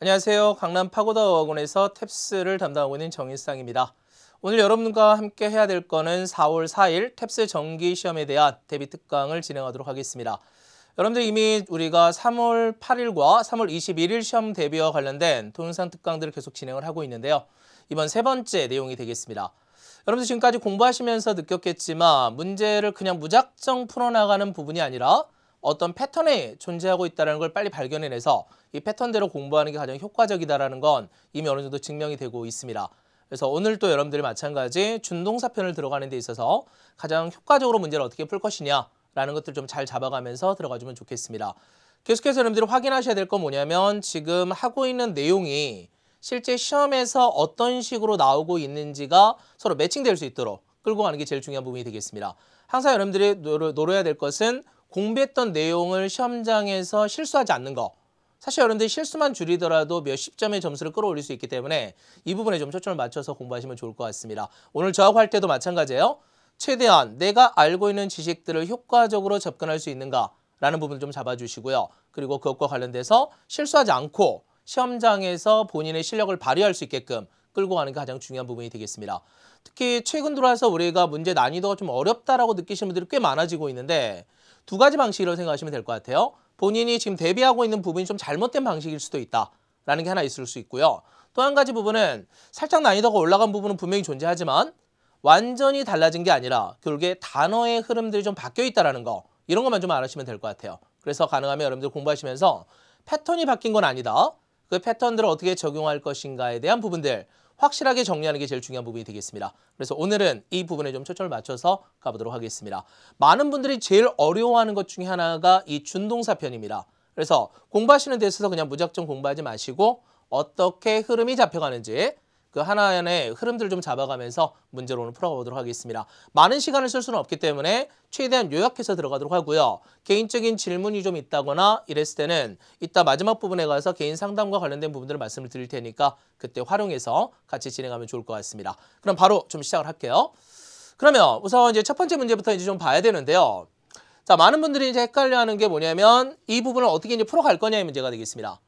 안녕하세요. 강남 파고다어학원에서 탭스를 담당하고 있는 정일상입니다. 오늘 여러분과 함께 해야 될 거는 4월 4일 탭스 정기시험에 대한 대비 특강을 진행하도록 하겠습니다. 여러분들 이미 우리가 3월 8일과 3월 21일 시험 대비와 관련된 동영상 특강들을 계속 진행을 하고 있는데요. 이번 세 번째 내용이 되겠습니다. 여러분들 지금까지 공부하시면서 느꼈겠지만 문제를 그냥 무작정 풀어나가는 부분이 아니라 어떤 패턴이 존재하고 있다는 걸 빨리 발견해내서 이 패턴대로 공부하는 게 가장 효과적이다라는 건 이미 어느 정도 증명이 되고 있습니다. 그래서 오늘 또 여러분들이 마찬가지 준동사편을 들어가는 데 있어서 가장 효과적으로 문제를 어떻게 풀 것이냐라는 것들 좀 잘 잡아가면서 들어가주면 좋겠습니다. 계속해서 여러분들이 확인하셔야 될 건 뭐냐면 지금 하고 있는 내용이 실제 시험에서 어떤 식으로 나오고 있는지가 서로 매칭될 수 있도록 끌고 가는 게 제일 중요한 부분이 되겠습니다. 항상 여러분들이 노려야 될 것은 공부했던 내용을 시험장에서 실수하지 않는 거. 사실 여러분들이 실수만 줄이더라도 몇십 점의 점수를 끌어올릴 수 있기 때문에 이 부분에 좀 초점을 맞춰서 공부하시면 좋을 것 같습니다. 오늘 저하고 할 때도 마찬가지예요. 최대한 내가 알고 있는 지식들을 효과적으로 접근할 수 있는가라는 부분을 좀 잡아주시고요. 그리고 그것과 관련돼서 실수하지 않고 시험장에서 본인의 실력을 발휘할 수 있게끔 끌고 가는 게 가장 중요한 부분이 되겠습니다. 특히 최근 들어와서 우리가 문제 난이도가 좀 어렵다라고 느끼시는 분들이 꽤 많아지고 있는데 두 가지 방식이라고 생각하시면 될 것 같아요. 본인이 지금 대비하고 있는 부분이 좀 잘못된 방식일 수도 있다라는 게 하나 있을 수 있고요. 또 한 가지 부분은 살짝 난이도가 올라간 부분은 분명히 존재하지만 완전히 달라진 게 아니라 결국에 단어의 흐름들이 좀 바뀌어 있다는 거 이런 것만 좀 알아주시면 될 것 같아요. 그래서 가능하면 여러분들 공부하시면서 패턴이 바뀐 건 아니다. 그 패턴들을 어떻게 적용할 것인가에 대한 부분들 확실하게 정리하는 게 제일 중요한 부분이 되겠습니다. 그래서 오늘은 이 부분에 좀 초점을 맞춰서 가보도록 하겠습니다. 많은 분들이 제일 어려워하는 것 중에 하나가 이 준동사 편입니다. 그래서 공부하시는 데 있어서 그냥 무작정 공부하지 마시고 어떻게 흐름이 잡혀가는지 그 하나의 흐름들을 좀 잡아가면서 문제를 오늘 풀어보도록 하겠습니다. 많은 시간을 쓸 수는 없기 때문에 최대한 요약해서 들어가도록 하고요. 개인적인 질문이 좀 있다거나 이랬을 때는 이따 마지막 부분에 가서 개인 상담과 관련된 부분들을 말씀을 드릴 테니까 그때 활용해서 같이 진행하면 좋을 것 같습니다. 그럼 바로 좀 시작을 할게요. 그러면 우선 이제 첫 번째 문제부터 이제 좀 봐야 되는데요. 자, 많은 분들이 이제 헷갈려하는 게 뭐냐면 이 부분을 어떻게 이제 풀어갈 거냐의 문제가 되겠습니다.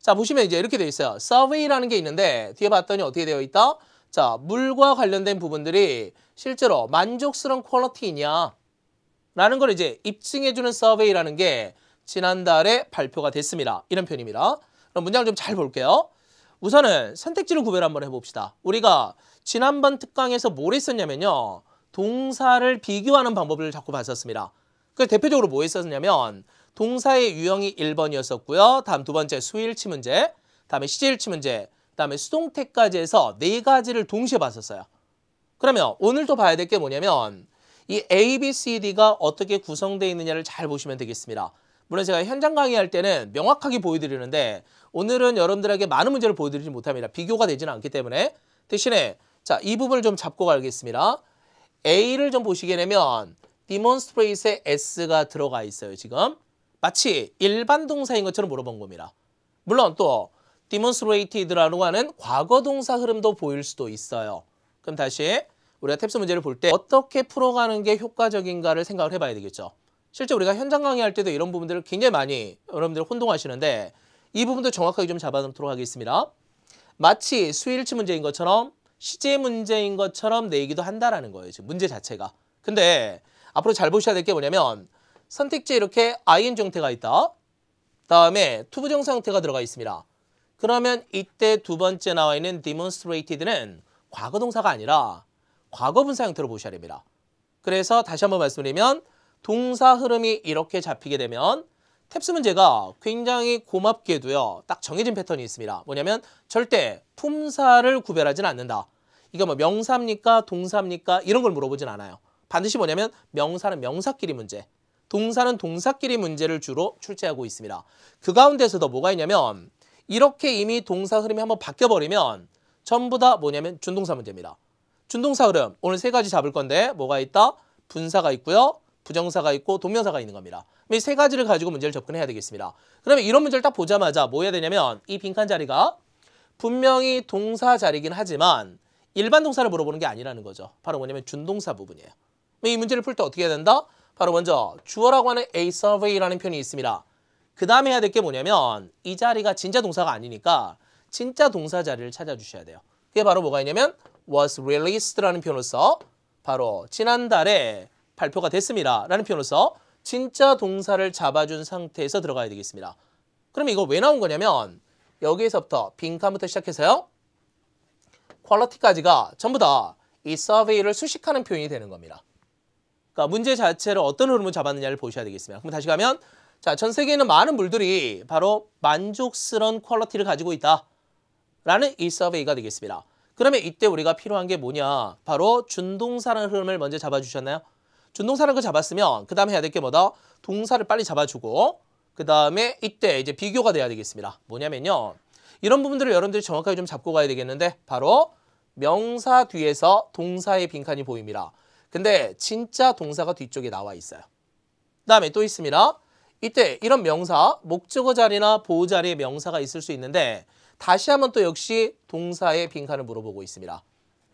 자, 보시면 이제 이렇게 되어 있어요. survey라는 게 있는데 뒤에 봤더니 어떻게 되어 있다? 자, 물과 관련된 부분들이 실제로 만족스러운 퀄리티이냐 라는 걸 이제 입증해주는 survey라는 게 지난달에 발표가 됐습니다. 이런 표현입니다. 그럼 문장을 좀 잘 볼게요. 우선은 선택지를 구별 한번 해봅시다. 우리가 지난번 특강에서 뭘 했었냐면요. 동사를 비교하는 방법을 자꾸 봤었습니다. 그 대표적으로 뭐 했었냐면 동사의 유형이 1번이었었고요. 다음 두 번째 수일치 문제, 다음에 시제일치 문제, 다음에 수동태까지 해서 네 가지를 동시에 봤었어요. 그러면 오늘도 봐야 될 게 뭐냐면 이 A, B, C, D가 어떻게 구성되어 있느냐를 잘 보시면 되겠습니다. 물론 제가 현장 강의할 때는 명확하게 보여드리는데 오늘은 여러분들에게 많은 문제를 보여드리지 못합니다. 비교가 되지는 않기 때문에 대신에 자, 이 부분을 좀 잡고 가겠습니다. A를 좀 보시게 되면 demonstrate에 S가 들어가 있어요. 지금. 마치 일반 동사인 것처럼 물어본 겁니다. 물론 또 demonstrated라고 하는 과거 동사 흐름도 보일 수도 있어요. 그럼 다시 우리가 탭스 문제를 볼 때 어떻게 풀어가는 게 효과적인가를 생각을 해봐야 되겠죠. 실제 우리가 현장 강의할 때도 이런 부분들을 굉장히 많이 여러분들 혼동하시는데 이 부분도 정확하게 좀 잡아놓도록 하겠습니다. 마치 수일치 문제인 것처럼 시제 문제인 것처럼 내기도 한다라는 거예요. 지금 문제 자체가. 근데 앞으로 잘 보셔야 될 게 뭐냐면 선택지에 이렇게 ing 형태가 있다. 다음에 투부정사 형태가 들어가 있습니다. 그러면 이때 두 번째 나와 있는 demonstrated는 과거 동사가 아니라 과거 분사 형태로 보셔야 됩니다. 그래서 다시 한번 말씀드리면 동사 흐름이 이렇게 잡히게 되면 탭스 문제가 굉장히 고맙게도요. 딱 정해진 패턴이 있습니다. 뭐냐면 절대 품사를 구별하지는 않는다. 이거 뭐 명사입니까? 동사입니까? 이런 걸 물어보진 않아요. 반드시 뭐냐면 명사는 명사끼리 문제, 동사는 동사끼리 문제를 주로 출제하고 있습니다. 그 가운데서도 뭐가 있냐면 이렇게 이미 동사 흐름이 한번 바뀌어버리면 전부 다 뭐냐면 준동사 문제입니다. 준동사 흐름 오늘 세 가지 잡을 건데 뭐가 있다? 분사가 있고요. 부정사가 있고 동명사가 있는 겁니다. 이 세 가지를 가지고 문제를 접근해야 되겠습니다. 그러면 이런 문제를 딱 보자마자 뭐 해야 되냐면 이 빈칸 자리가 분명히 동사 자리긴 하지만 일반 동사를 물어보는 게 아니라는 거죠. 바로 뭐냐면 준동사 부분이에요. 이 문제를 풀 때 어떻게 해야 된다? 바로 먼저 주어라고 하는 a survey라는 표현이 있습니다. 그 다음에 해야 될 게 뭐냐면 이 자리가 진짜 동사가 아니니까 진짜 동사 자리를 찾아주셔야 돼요. 그게 바로 뭐가 있냐면 was released라는 표현으로서 바로 지난달에 발표가 됐습니다 라는 표현으로서 진짜 동사를 잡아준 상태에서 들어가야 되겠습니다. 그럼 이거 왜 나온 거냐면 여기에서부터 빈칸부터 시작해서요. 퀄리티까지가 전부 다 이 서베이를 수식하는 표현이 되는 겁니다. 그러니까 문제 자체를 어떤 흐름을 잡았느냐를 보셔야 되겠습니다. 그럼 다시 가면 자, 전 세계에 있는 많은 물들이 바로 만족스러운 퀄리티를 가지고 있다라는 이 서베이가 되겠습니다. 그러면 이때 우리가 필요한 게 뭐냐? 바로 준동사라는 흐름을 먼저 잡아주셨나요? 준동사라는 거 잡았으면 그 다음에 해야 될 게 뭐다? 동사를 빨리 잡아주고 그 다음에 이때 이제 비교가 돼야 되겠습니다. 뭐냐면요. 이런 부분들을 여러분들이 정확하게 좀 잡고 가야 되겠는데 바로 명사 뒤에서 동사의 빈칸이 보입니다. 근데 진짜 동사가 뒤쪽에 나와 있어요. 그 다음에 또 있습니다. 이때 이런 명사, 목적어 자리나 보호 자리에 명사가 있을 수 있는데 다시 한번 또 역시 동사의 빈칸을 물어보고 있습니다.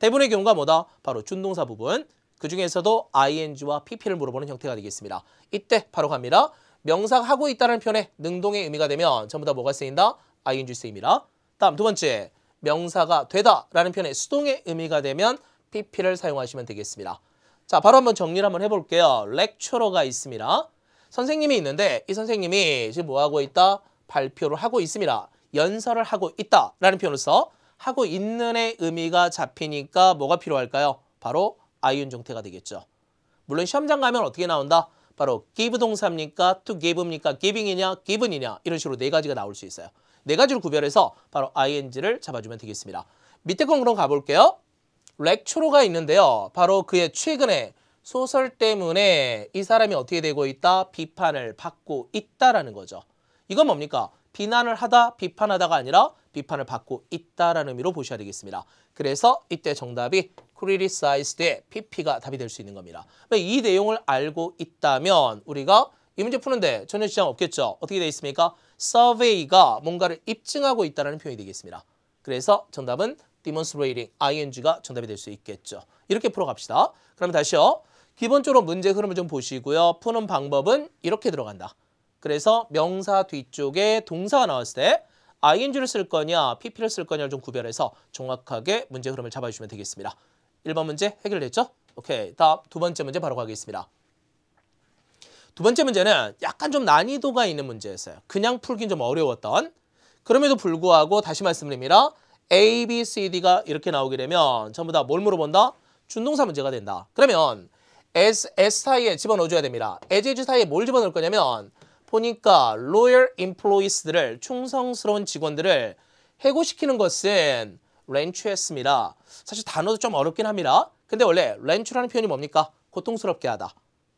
대부분의 경우가 뭐다? 바로 준동사 부분. 그 중에서도 ing와 pp를 물어보는 형태가 되겠습니다. 이때 바로 갑니다. 명사가 하고 있다는 표현에 능동의 의미가 되면 전부 다 뭐가 쓰인다? ing 쓰입니다. 다음 두 번째, 명사가 되다라는 표현에 수동의 의미가 되면 pp를 사용하시면 되겠습니다. 자, 바로 한번 정리를 한번 해볼게요. 렉처러가 있습니다. 선생님이 있는데 이 선생님이 지금 뭐하고 있다? 발표를 하고 있습니다. 연설을 하고 있다라는 표현으로서 하고 있는의 의미가 잡히니까 뭐가 필요할까요? 바로 ing 정태가 되겠죠. 물론 시험장 가면 어떻게 나온다? 바로 give 동사입니까? to give입니까? giving이냐? given이냐? 이런 식으로 네 가지가 나올 수 있어요. 네 가지로 구별해서 바로 ing를 잡아주면 되겠습니다. 밑에 건 그럼 가볼게요. 렉처러가 있는데요. 바로 그의 최근에 소설 때문에 이 사람이 어떻게 되고 있다? 비판을 받고 있다라는 거죠. 이건 뭡니까? 비난을 하다, 비판하다가 아니라 비판을 받고 있다라는 의미로 보셔야 되겠습니다. 그래서 이때 정답이 criticized의 pp가 답이 될 수 있는 겁니다. 이 내용을 알고 있다면 우리가 이 문제 푸는데 전혀 지장 없겠죠. 어떻게 되어 있습니까? survey가 뭔가를 입증하고 있다는 표현이 되겠습니다. 그래서 정답은 demonstrating, ing가 정답이 될 수 있겠죠. 이렇게 풀어갑시다. 그럼 다시요. 기본적으로 문제 흐름을 좀 보시고요. 푸는 방법은 이렇게 들어간다. 그래서 명사 뒤쪽에 동사가 나왔을 때 ing를 쓸 거냐, pp를 쓸 거냐를 좀 구별해서 정확하게 문제 흐름을 잡아주시면 되겠습니다. 1번 문제 해결됐죠? 오케이, 다음 두 번째 문제 바로 가겠습니다. 두 번째 문제는 약간 좀 난이도가 있는 문제였어요. 그냥 풀긴 좀 어려웠던. 그럼에도 불구하고 다시 말씀드립니다. A, B, C, D가 이렇게 나오게 되면 전부 다 뭘 물어본다? 준동사 문제가 된다. 그러면 as 사이에 집어넣어줘야 됩니다. as 사이에 뭘 집어넣을 거냐면 보니까 loyal employees들을 충성스러운 직원들을 해고시키는 것은 렌추였습니다. 사실 단어도 좀 어렵긴 합니다. 근데 원래 렌추라는 표현이 뭡니까? 고통스럽게 하다,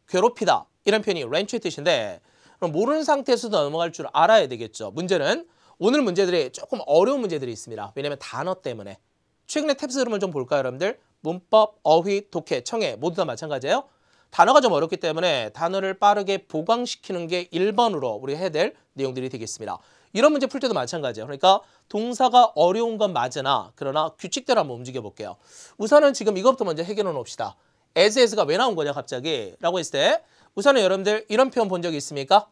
괴롭히다 이런 표현이 렌추의 뜻인데 그럼 모르는 상태에서도 넘어갈 줄 알아야 되겠죠. 문제는 오늘 문제들이 조금 어려운 문제들이 있습니다. 왜냐하면 단어 때문에. 최근에 탭스 흐름을 좀 볼까요, 여러분들? 문법, 어휘, 독해, 청해 모두 다 마찬가지예요. 단어가 좀 어렵기 때문에 단어를 빠르게 보강시키는 게 1번으로 우리 해야 될 내용들이 되겠습니다. 이런 문제 풀 때도 마찬가지예요. 그러니까 동사가 어려운 건 맞으나 그러나 규칙대로 한번 움직여 볼게요. 우선은 지금 이것부터 먼저 해결해 놓읍시다. as가 왜 나온 거냐 갑자기? 라고 했을 때 우선은 여러분들 이런 표현 본 적이 있습니까?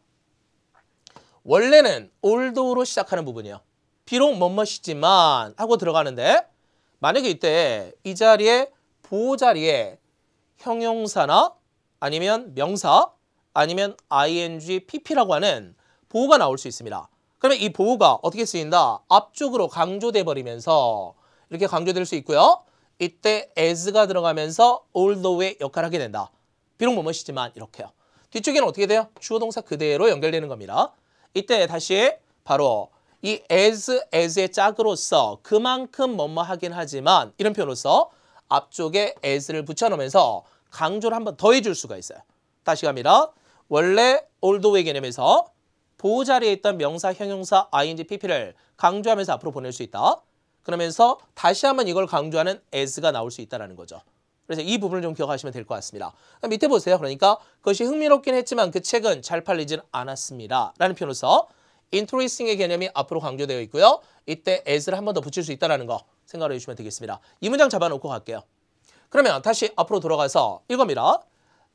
원래는 although로 시작하는 부분이에요. 비록 뭐뭐이지만 하고 들어가는데 만약에 이때 이 자리에 보호 자리에 형용사나 아니면 명사 아니면 ing, pp라고 하는 보호가 나올 수 있습니다. 그러면 이 보호가 어떻게 쓰인다? 앞쪽으로 강조돼 버리면서 이렇게 강조될 수 있고요. 이때 as가 들어가면서 although의 역할을 하게 된다. 비록 뭐뭐이지만 이렇게요. 뒤쪽에는 어떻게 돼요? 주어 동사 그대로 연결되는 겁니다. 이때 다시 바로 이 as의 짝으로서 그만큼 뭐뭐 하긴 하지만 이런 표현으로서 앞쪽에 as를 붙여놓으면서 강조를 한번 더 해줄 수가 있어요. 다시 갑니다. 원래 although의 개념에서 보호 자리에 있던 명사, 형용사, ing, pp를 강조하면서 앞으로 보낼 수 있다. 그러면서 다시 한번 이걸 강조하는 as가 나올 수 있다는 거죠. 그래서 이 부분을 좀 기억하시면 될 것 같습니다. 밑에 보세요. 그러니까 그것이 흥미롭긴 했지만 그 책은 잘 팔리진 않았습니다. 라는 표현으로서 interesting의 개념이 앞으로 강조되어 있고요. 이때 as를 한 번 더 붙일 수 있다는 거 생각을 해주시면 되겠습니다. 이 문장 잡아놓고 갈게요. 그러면 다시 앞으로 돌아가서 이겁니다.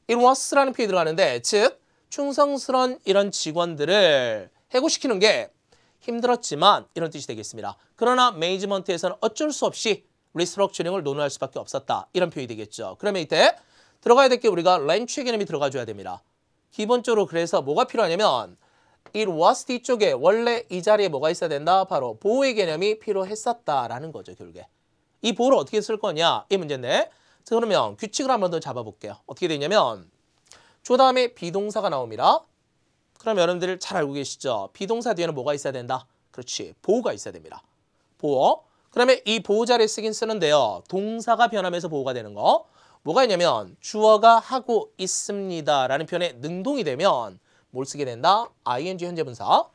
it was라는 표현이 들어가는데 즉 충성스러운 이런 직원들을 해고시키는 게 힘들었지만 이런 뜻이 되겠습니다. 그러나 매니지먼트에서는 어쩔 수 없이 리스트럭처링을 논의할 수밖에 없었다. 이런 표현이 되겠죠. 그러면 이때 들어가야 될 게 우리가 렌치의 개념이 들어가줘야 됩니다. 기본적으로 그래서 뭐가 필요하냐면 it was 뒤쪽에 원래 이 자리에 뭐가 있어야 된다? 바로 보호의 개념이 필요했었다라는 거죠. 결국에. 이 보호를 어떻게 쓸 거냐? 이 문제인데 자, 그러면 규칙을 한번 더 잡아볼게요. 어떻게 되냐면 주어 다음에 비동사가 나옵니다. 그럼 여러분들 잘 알고 계시죠? 비동사 뒤에는 뭐가 있어야 된다? 그렇지. 보호가 있어야 됩니다. 보호. 그러면 이 보호 자리에 쓰긴 쓰는데요. 동사가 변하면서 보호가 되는 거. 뭐가 있냐면 주어가 하고 있습니다 라는 표현에 능동이 되면 뭘 쓰게 된다? ing 현재 분사.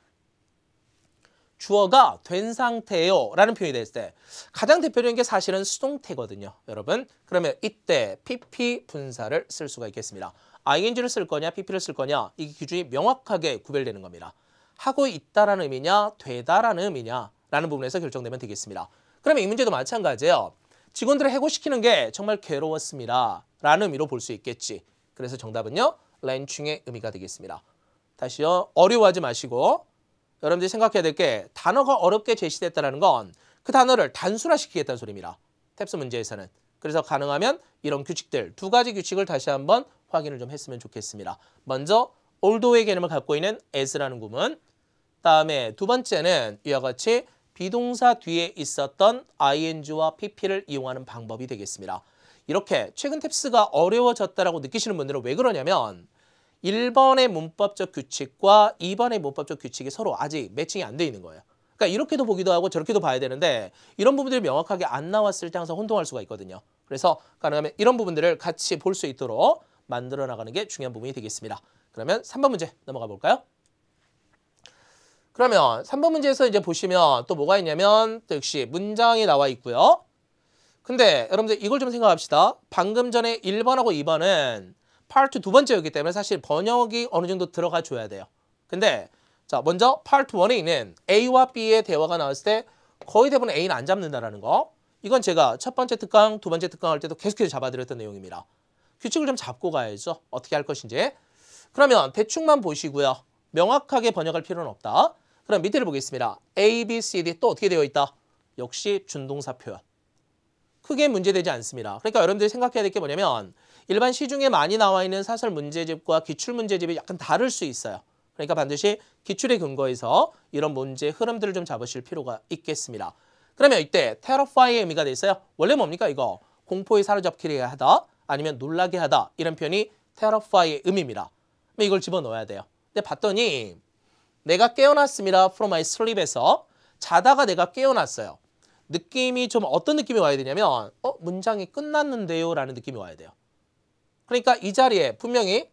주어가 된 상태예요 라는 표현이 됐을 때 가장 대표적인 게 사실은 수동태거든요. 여러분. 그러면 이때 pp 분사를 쓸 수가 있겠습니다. ing를 쓸 거냐 pp를 쓸 거냐 이 기준이 명확하게 구별되는 겁니다. 하고 있다라는 의미냐 되다라는 의미냐 라는 부분에서 결정되면 되겠습니다. 그러면 이 문제도 마찬가지예요. 직원들을 해고시키는 게 정말 괴로웠습니다 라는 의미로 볼 수 있겠지. 그래서 정답은요. 렌칭의 의미가 되겠습니다. 다시요. 어려워하지 마시고 여러분들이 생각해야 될 게 단어가 어렵게 제시됐다는 건 그 단어를 단순화시키겠다는 소리입니다. 탭스 문제에서는. 그래서 가능하면 이런 규칙들, 두 가지 규칙을 다시 한번 확인을 좀 했으면 좋겠습니다. 먼저 although의 개념을 갖고 있는 as라는 구문. 다음에 두 번째는 이와 같이 비동사 뒤에 있었던 ing와 pp를 이용하는 방법이 되겠습니다. 이렇게 최근 탭스가 어려워졌다라고 느끼시는 분들은 왜 그러냐면 1번의 문법적 규칙과 2번의 문법적 규칙이 서로 아직 매칭이 안 돼 있는 거예요. 그러니까 이렇게도 보기도 하고 저렇게도 봐야 되는데 이런 부분들이 명확하게 안 나왔을 때 항상 혼동할 수가 있거든요. 그래서 가능하면 이런 부분들을 같이 볼 수 있도록 만들어 나가는 게 중요한 부분이 되겠습니다. 그러면 3번 문제 넘어가 볼까요? 그러면 3번 문제에서 이제 보시면 또 뭐가 있냐면 또 역시 문장이 나와 있고요. 근데 여러분들 이걸 좀 생각합시다. 방금 전에 1번하고 2번은 파트 두 번째였기 때문에 사실 번역이 어느 정도 들어가 줘야 돼요. 근데 자 먼저 파트 1에 있는 A와 B의 대화가 나왔을 때 거의 대부분 A는 안 잡는다라는 거. 이건 제가 첫 번째 특강, 두 번째 특강 할 때도 계속해서 잡아드렸던 내용입니다. 규칙을 좀 잡고 가야죠. 어떻게 할 것인지. 그러면 대충만 보시고요. 명확하게 번역할 필요는 없다. 그럼 밑에를 보겠습니다. A, B, C, D 또 어떻게 되어 있다? 역시 준동사 표현. 크게 문제되지 않습니다. 그러니까 여러분들이 생각해야 될 게 뭐냐면 일반 시중에 많이 나와 있는 사설 문제집과 기출 문제집이 약간 다를 수 있어요. 그러니까 반드시 기출에 근거해서 이런 문제 흐름들을 좀 잡으실 필요가 있겠습니다. 그러면 이때 terrify의 의미가 돼 있어요. 원래 뭡니까 이거? 공포에 사로잡히게 하다 아니면 놀라게 하다 이런 표현이 terrify의 의미입니다. 그럼 이걸 집어넣어야 돼요. 근데 봤더니 내가 깨어났습니다. from my sleep에서 자다가 내가 깨어났어요. 느낌이 좀 어떤 느낌이 와야 되냐면 문장이 끝났는데요 라는 느낌이 와야 돼요. 그러니까 이 자리에 분명히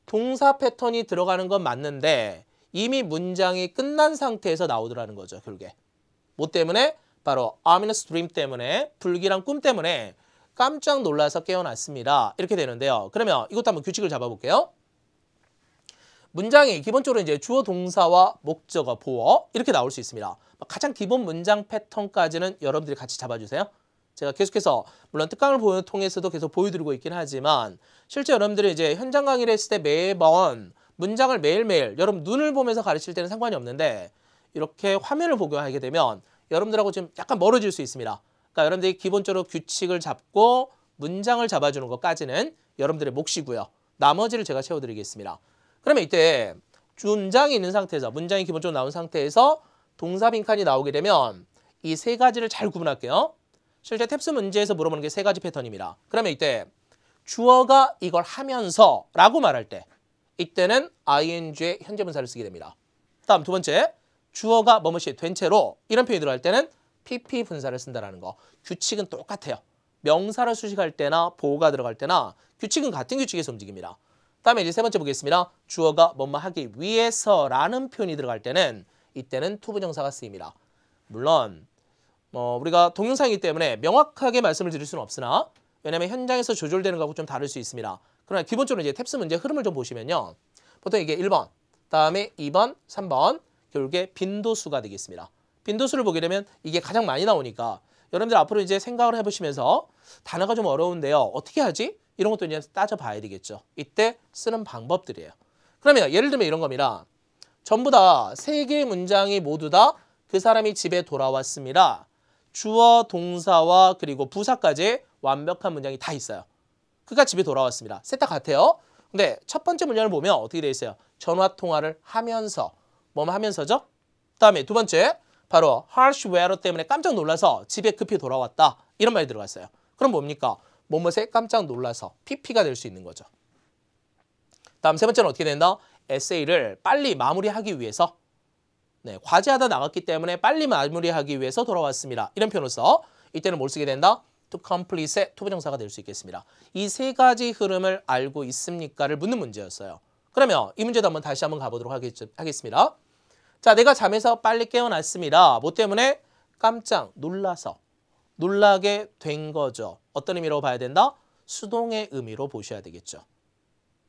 동사 패턴이 들어가는 건 맞는데 이미 문장이 끝난 상태에서 나오더라는 거죠. 결국에. 뭐 때문에? 바로 ominous dream 때문에 불길한 꿈 때문에 깜짝 놀라서 깨어났습니다. 이렇게 되는데요. 그러면 이것도 한번 규칙을 잡아볼게요. 문장이 기본적으로 이제 주어 동사와 목적어 보어 이렇게 나올 수 있습니다. 가장 기본 문장 패턴까지는 여러분들이 같이 잡아주세요. 제가 계속해서 물론 특강을 통해서도 계속 보여드리고 있긴 하지만 실제 여러분들이 이제 현장 강의를 했을 때 매번 문장을 매일매일 여러분 눈을 보면서 가르칠 때는 상관이 없는데 이렇게 화면을 보고 하게 되면 여러분들하고 좀 약간 멀어질 수 있습니다. 그러니까 여러분들이 기본적으로 규칙을 잡고 문장을 잡아주는 것까지는 여러분들의 몫이고요. 나머지를 제가 채워드리겠습니다. 그러면 이때 문장이 있는 상태에서 문장이 기본적으로 나온 상태에서 동사 빈칸이 나오게 되면 이 세 가지를 잘 구분할게요. 실제 탭스 문제에서 물어보는 게 세 가지 패턴입니다. 그러면 이때 주어가 이걸 하면서 라고 말할 때 이때는 ing의 현재 분사를 쓰게 됩니다. 다음 두 번째 주어가 뭐뭐시 된 채로 이런 표현이 들어갈 때는 pp 분사를 쓴다는 거. 규칙은 똑같아요. 명사를 수식할 때나 보호가 들어갈 때나 규칙은 같은 규칙에서 움직입니다. 다음에 이제 세 번째 보겠습니다. 주어가 뭐뭐 하기 위해서라는 표현이 들어갈 때는 이때는 투부정사가 쓰입니다. 물론 우리가 동영상이기 때문에 명확하게 말씀을 드릴 수는 없으나 왜냐하면 현장에서 조절되는 거하고 좀 다를 수 있습니다. 그러나 기본적으로 이제 탭스 문제 흐름을 좀 보시면요. 보통 이게 1번, 다음에 2번, 3번 결국에 빈도수가 되겠습니다. 빈도수를 보게 되면 이게 가장 많이 나오니까 여러분들 앞으로 이제 생각을 해보시면서 단어가 좀 어려운데요. 어떻게 하지? 이런 것도 이제 따져봐야 되겠죠. 이때 쓰는 방법들이에요. 그러면 예를 들면 이런 겁니다. 전부 다 세 개의 문장이 모두 다 그 사람이 집에 돌아왔습니다. 주어, 동사와 그리고 부사까지 완벽한 문장이 다 있어요. 그가 집에 돌아왔습니다. 셋 다 같아요. 근데 첫 번째 문장을 보면 어떻게 돼 있어요? 전화 통화를 하면서. 뭐뭐 하면서죠? 그다음에 두 번째 바로 harsh weather 때문에 깜짝 놀라서 집에 급히 돌아왔다. 이런 말이 들어갔어요. 그럼 뭡니까? 뭐뭐에 깜짝 놀라서 PP가 될 수 있는 거죠. 다음 세 번째는 어떻게 된다? 에세이를 빨리 마무리하기 위해서 과제하다 나갔기 때문에 빨리 마무리하기 위해서 돌아왔습니다. 이런 표현을 써. 이때는 뭘 쓰게 된다? to complete의 투부정사가 될 수 있겠습니다. 이 세 가지 흐름을 알고 있습니까를 묻는 문제였어요. 그러면 이 문제도 다시 한번 가보도록 하겠습니다. 자, 내가 잠에서 빨리 깨어났습니다. 뭐 때문에? 깜짝 놀라서. 놀라게 된 거죠. 어떤 의미로 봐야 된다? 수동의 의미로 보셔야 되겠죠.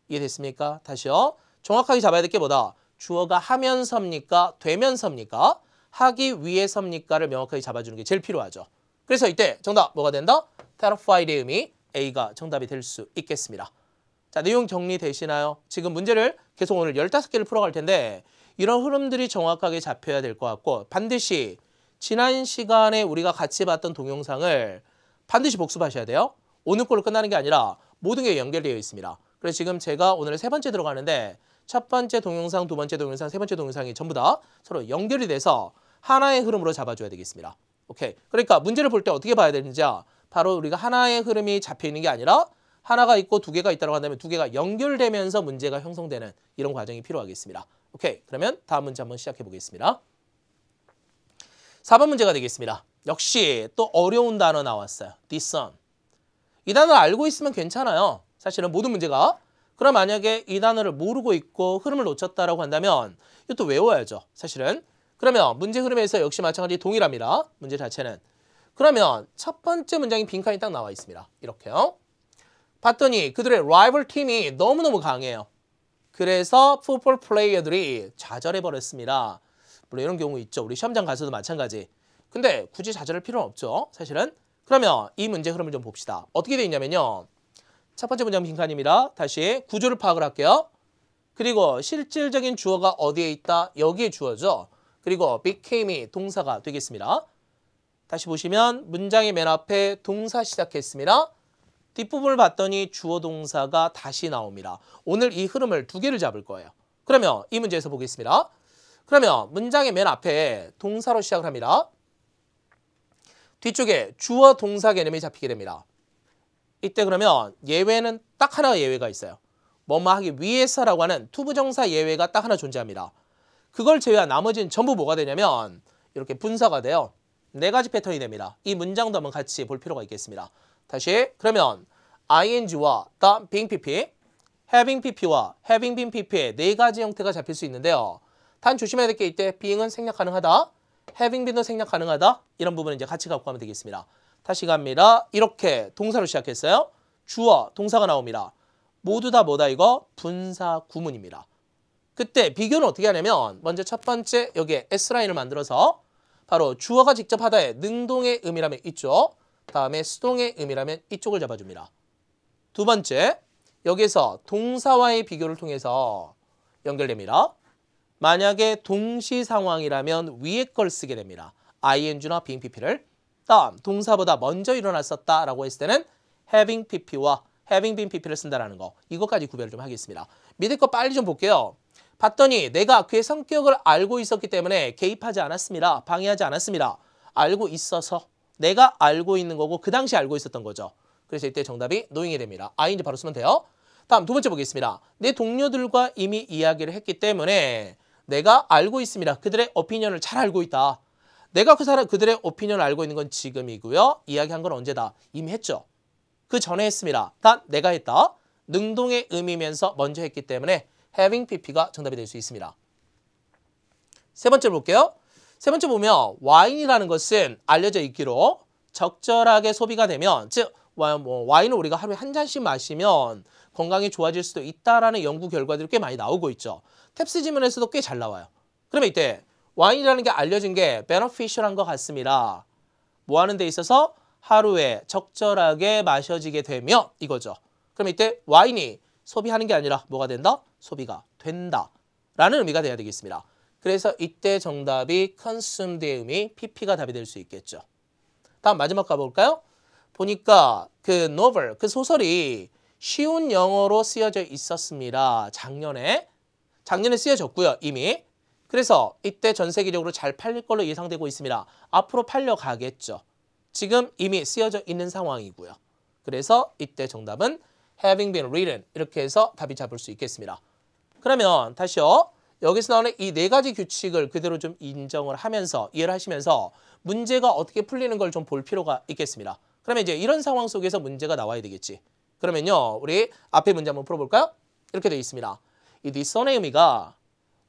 이해됐습니까? 다시요. 정확하게 잡아야 될 게 뭐다? 주어가 하면서입니까? 되면서입니까? 하기 위해서입니까를 명확하게 잡아주는 게 제일 필요하죠. 그래서 이때 정답 뭐가 된다? terrified의 의미 A가 정답이 될 수 있겠습니다. 자, 내용 정리되시나요? 지금 문제를 계속 오늘 15개를 풀어갈 텐데 이런 흐름들이 정확하게 잡혀야 될 것 같고 반드시 지난 시간에 우리가 같이 봤던 동영상을 반드시 복습하셔야 돼요. 오늘 걸로 끝나는 게 아니라 모든 게 연결되어 있습니다. 그래서 지금 제가 오늘 세 번째 들어가는데 첫 번째 동영상, 두 번째 동영상, 세 번째 동영상이 전부 다 서로 연결이 돼서 하나의 흐름으로 잡아줘야 되겠습니다. 오케이. 그러니까 문제를 볼 때 어떻게 봐야 되는지 바로 우리가 하나의 흐름이 잡혀 있는 게 아니라 하나가 있고 두 개가 있다고 한다면 두 개가 연결되면서 문제가 형성되는 이런 과정이 필요하겠습니다. 오케이. 그러면 다음 문제 한번 시작해 보겠습니다. 4번 문제가 되겠습니다. 역시 또 어려운 단어 나왔어요. discern. 이 단어를 알고 있으면 괜찮아요. 사실은 모든 문제가. 그럼 만약에 이 단어를 모르고 있고 흐름을 놓쳤다라고 한다면 이것도 외워야죠. 사실은. 그러면 문제 흐름에서 역시 마찬가지 동일합니다. 문제 자체는. 그러면 첫 번째 문장이 빈칸이 딱 나와 있습니다. 이렇게요. 봤더니 그들의 라이벌 팀이 너무너무 강해요. 그래서 풋볼 플레이어들이 좌절해버렸습니다. 물론 이런 경우 있죠. 우리 시험장 가서도 마찬가지. 근데 굳이 좌절할 필요는 없죠. 사실은. 그러면 이 문제 흐름을 좀 봅시다. 어떻게 돼 있냐면요. 첫 번째 문장 빈칸입니다. 다시 구조를 파악을 할게요. 그리고 실질적인 주어가 어디에 있다? 여기에 주어죠. 그리고 became이 동사가 되겠습니다. 다시 보시면 문장의 맨 앞에 동사 시작했습니다. 뒷부분을 봤더니 주어 동사가 다시 나옵니다. 오늘 이 흐름을 두 개를 잡을 거예요. 그러면 이 문제에서 보겠습니다. 그러면 문장의 맨 앞에 동사로 시작을 합니다. 뒤쪽에 주어 동사 개념이 잡히게 됩니다. 이때 그러면 예외는 딱 하나 예외가 있어요. 뭐뭐 하기 위해서라고 하는 투부정사 예외가 딱 하나 존재합니다. 그걸 제외한 나머지는 전부 뭐가 되냐면 이렇게 분사가 돼요. 네 가지 패턴이 됩니다. 이 문장도 한번 같이 볼 필요가 있겠습니다. 다시 그러면 ing와 the being pp, having pp와 having been pp의 네 가지 형태가 잡힐 수 있는데요. 단 조심해야 될 게 이때 being은 생략 가능하다, having been도 생략 가능하다 이런 부분은 이제 같이 갖고 가면 되겠습니다. 다시 갑니다. 이렇게 동사로 시작했어요. 주어, 동사가 나옵니다. 모두 다 뭐다 이거? 분사 구문입니다. 그때 비교는 어떻게 하냐면 먼저 첫 번째 여기에 S라인을 만들어서 바로 주어가 직접 하다의 능동의 의미라면 이쪽, 다음에 수동의 의미라면 이쪽을 잡아줍니다. 두 번째, 여기서 동사와의 비교를 통해서 연결됩니다. 만약에 동시 상황이라면 위에 걸 쓰게 됩니다. ing나 being pp를. 다음, 동사보다 먼저 일어났었다라고 했을 때는 having pp와 having been pp를 쓴다라는 거. 이것까지 구별을 좀 하겠습니다. 밑에 거 빨리 좀 볼게요. 봤더니 내가 그의 성격을 알고 있었기 때문에 개입하지 않았습니다. 방해하지 않았습니다. 알고 있어서 내가 알고 있는 거고 그 당시 알고 있었던 거죠. 그래서 이때 정답이 knowing이 됩니다. ing 바로 쓰면 돼요. 다음 두 번째 보겠습니다. 내 동료들과 이미 이야기를 했기 때문에 내가 알고 있습니다. 그들의 오피니언을 잘 알고 있다. 내가 그들의 오피니언을 알고 있는 건 지금이고요. 이야기한 건 언제다? 이미 했죠. 그 전에 했습니다. 단 내가 했다. 능동의 의미면서 먼저 했기 때문에 having pp가 정답이 될 수 있습니다. 세 번째 볼게요. 세 번째 보면 와인이라는 것은 알려져 있기로 적절하게 소비가 되면 즉 와인을 우리가 하루에 한 잔씩 마시면 건강이 좋아질 수도 있다라는 연구 결과들이 꽤 많이 나오고 있죠. 탭스 지문에서도 꽤 잘 나와요. 그러면 이때 와인이라는 게 알려진 게 beneficial한 것 같습니다. 뭐 하는 데 있어서 하루에 적절하게 마셔지게 되면 이거죠. 그럼 이때 와인이 소비하는 게 아니라 뭐가 된다? 소비가 된다. 라는 의미가 돼야 되겠습니다. 그래서 이때 정답이 consumed의 의미 pp가 답이 될 수 있겠죠. 다음 마지막 가볼까요? 보니까 그 novel, 그 소설이 쉬운 영어로 쓰여져 있었습니다. 작년에 쓰여졌고요, 이미. 그래서 이때 전 세계적으로 잘 팔릴 걸로 예상되고 있습니다. 앞으로 팔려가겠죠. 지금 이미 쓰여져 있는 상황이고요. 그래서 이때 정답은 having been written 이렇게 해서 답이 잡을 수 있겠습니다. 그러면 다시요. 여기서 나오는 이 네 가지 규칙을 그대로 좀 인정을 하면서 이해를 하시면서 문제가 어떻게 풀리는 걸 좀 볼 필요가 있겠습니다. 그러면 이제 이런 상황 속에서 문제가 나와야 되겠지. 그러면요. 우리 앞에 문제 한번 풀어볼까요? 이렇게 되어 있습니다. 이 disson의 의미가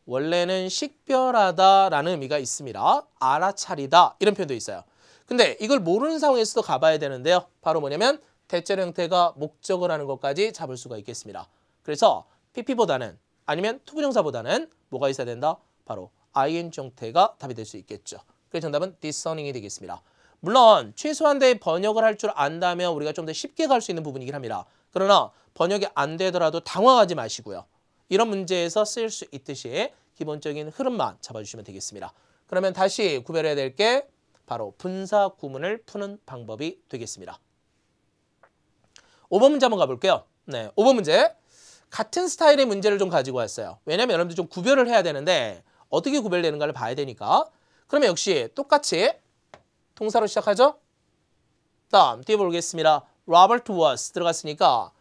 원래는 식별하다라는 의미가 있습니다. 알아차리다 이런 표현도 있어요. 근데 이걸 모르는 상황에서도 가봐야 되는데요. 바로 뭐냐면 대절 형태가 목적을 하는 것까지 잡을 수가 있겠습니다. 그래서 pp보다는 아니면 투부정사보다는 뭐가 있어야 된다? 바로 ing 형태가 답이 될 수 있겠죠. 그래서 정답은 dissoning이 되겠습니다. 물론 최소한의 번역을 할 줄 안다면 우리가 좀 더 쉽게 갈 수 있는 부분이긴 합니다. 그러나 번역이 안 되더라도 당황하지 마시고요. 이런 문제에서 쓰일 수 있듯이 기본적인 흐름만 잡아주시면 되겠습니다. 그러면 다시 구별해야 될 게 바로 분사 구문을 푸는 방법이 되겠습니다. 5번 문제 한번 가볼게요. 네, 5번 문제. 같은 스타일의 문제를 좀 가지고 왔어요. 왜냐면 여러분들 좀 구별을 해야 되는데 어떻게 구별되는가를 봐야 되니까. 그러면 역시 똑같이 동사로 시작하죠. 다음 뒤에 보겠습니다. Robert was 들어갔으니까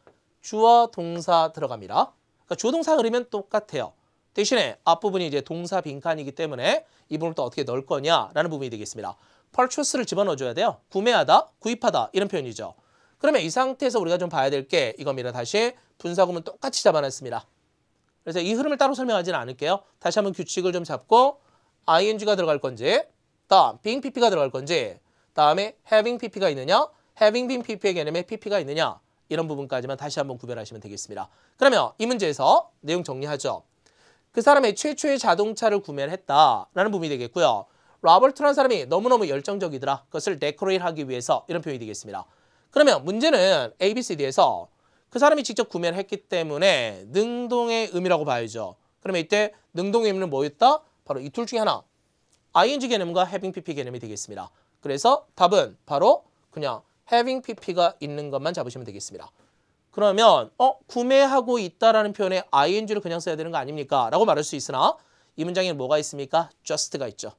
주어 동사 들어갑니다. 그러니까 주어 동사 흐르면 똑같아요. 대신에 앞부분이 이제 동사 빈칸이기 때문에 이 부분을 또 어떻게 넣을 거냐라는 부분이 되겠습니다. purchase를 집어넣어줘야 돼요. 구매하다, 구입하다 이런 표현이죠. 그러면 이 상태에서 우리가 좀 봐야 될 게 이겁니다. 다시 분사구문 똑같이 잡아놨습니다. 그래서 이 흐름을 따로 설명하지는 않을게요. 다시 한번 규칙을 좀 잡고 ing가 들어갈 건지 다음 being pp가 들어갈 건지 다음에 having pp가 있느냐 having been pp의 개념에 pp가 있느냐 이런 부분까지만 다시 한번 구별하시면 되겠습니다. 그러면 이 문제에서 내용 정리하죠. 그 사람의 최초의 자동차를 구매를 했다라는 부분이 되겠고요. 로버트라는 사람이 너무너무 열정적이더라. 그것을 데코레이트 하기 위해서 이런 표현이 되겠습니다. 그러면 문제는 ABCD에서 그 사람이 직접 구매를 했기 때문에 능동의 의미라고 봐야죠. 그러면 이때 능동의 의미는 뭐였다? 바로 이 둘 중에 하나. ing 개념과 having pp 개념이 되겠습니다. 그래서 답은 바로 그냥 having pp가 있는 것만 잡으시면 되겠습니다. 그러면 구매하고 있다라는 표현에 ing를 그냥 써야 되는 거 아닙니까? 라고 말할 수 있으나 이 문장에는 뭐가 있습니까? just가 있죠.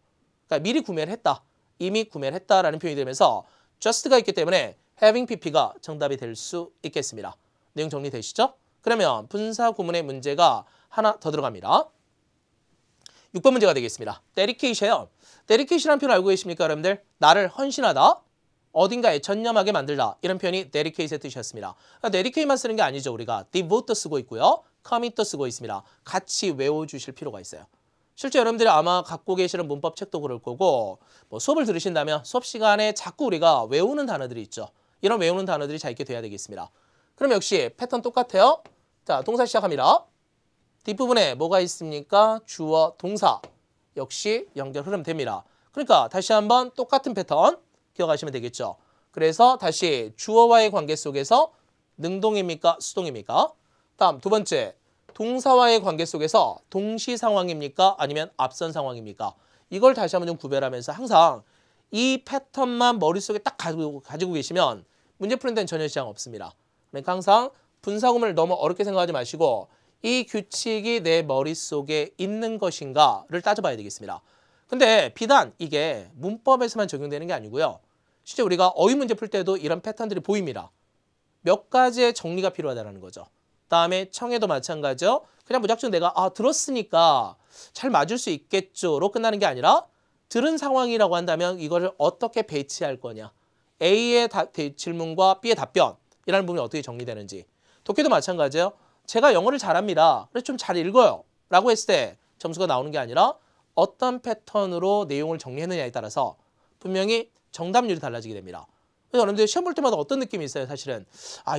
그러니까 미리 구매를 했다. 이미 구매를 했다라는 표현이 되면서 just가 있기 때문에 having pp가 정답이 될 수 있겠습니다. 내용 정리되시죠? 그러면 분사 구문의 문제가 하나 더 들어갑니다. 6번 문제가 되겠습니다. dedication이에요. dedication이라는 표현 알고 계십니까, 여러분들? 나를 헌신하다, 어딘가에 전념하게 만들다 이런 표현이 dedicate의 뜻이었습니다. 그러니까 dedicate만 쓰는 게 아니죠. 우리가 devote도 쓰고 있고요. commit도 쓰고 있습니다. 같이 외워주실 필요가 있어요. 실제 여러분들이 아마 갖고 계시는 문법책도 그럴 거고 뭐 수업을 들으신다면 수업 시간에 자꾸 우리가 외우는 단어들이 있죠. 이런 외우는 단어들이 잘 있게 돼야 되겠습니다. 그럼 역시 패턴 똑같아요. 자, 동사 시작합니다. 뒷부분에 뭐가 있습니까? 주어, 동사. 역시 연결 흐름 됩니다. 그러니까 다시 한번 똑같은 패턴 기억하시면 되겠죠. 그래서 다시 주어와의 관계 속에서 능동입니까? 수동입니까? 다음 두 번째, 동사와의 관계 속에서 동시 상황입니까? 아니면 앞선 상황입니까? 이걸 다시 한번 좀 구별하면서 항상 이 패턴만 머릿속에 딱 가지고 계시면 문제 푸는 데는 전혀 지장 없습니다. 그러니까 항상 분사구문을 너무 어렵게 생각하지 마시고 이 규칙이 내 머릿속에 있는 것인가를 따져봐야 되겠습니다. 근데 비단 이게 문법에서만 적용되는 게 아니고요. 실제 우리가 어휘 문제 풀 때도 이런 패턴들이 보입니다. 몇 가지의 정리가 필요하다는 거죠. 다음에 청에도 마찬가지죠. 그냥 무작정 내가 들었으니까 잘 맞을 수 있겠죠로 끝나는 게 아니라 들은 상황이라고 한다면 이거를 어떻게 배치할 거냐. A의 질문과 B의 답변이라는 부분이 어떻게 정리되는지. 독해도 마찬가지예요. 제가 영어를 잘합니다. 그래서 좀 잘 읽어요. 라고 했을 때 점수가 나오는 게 아니라 어떤 패턴으로 내용을 정리했느냐에 따라서 분명히 정답률이 달라지게 됩니다. 그래서 여러분들 시험 볼 때마다 어떤 느낌이 있어요, 사실은.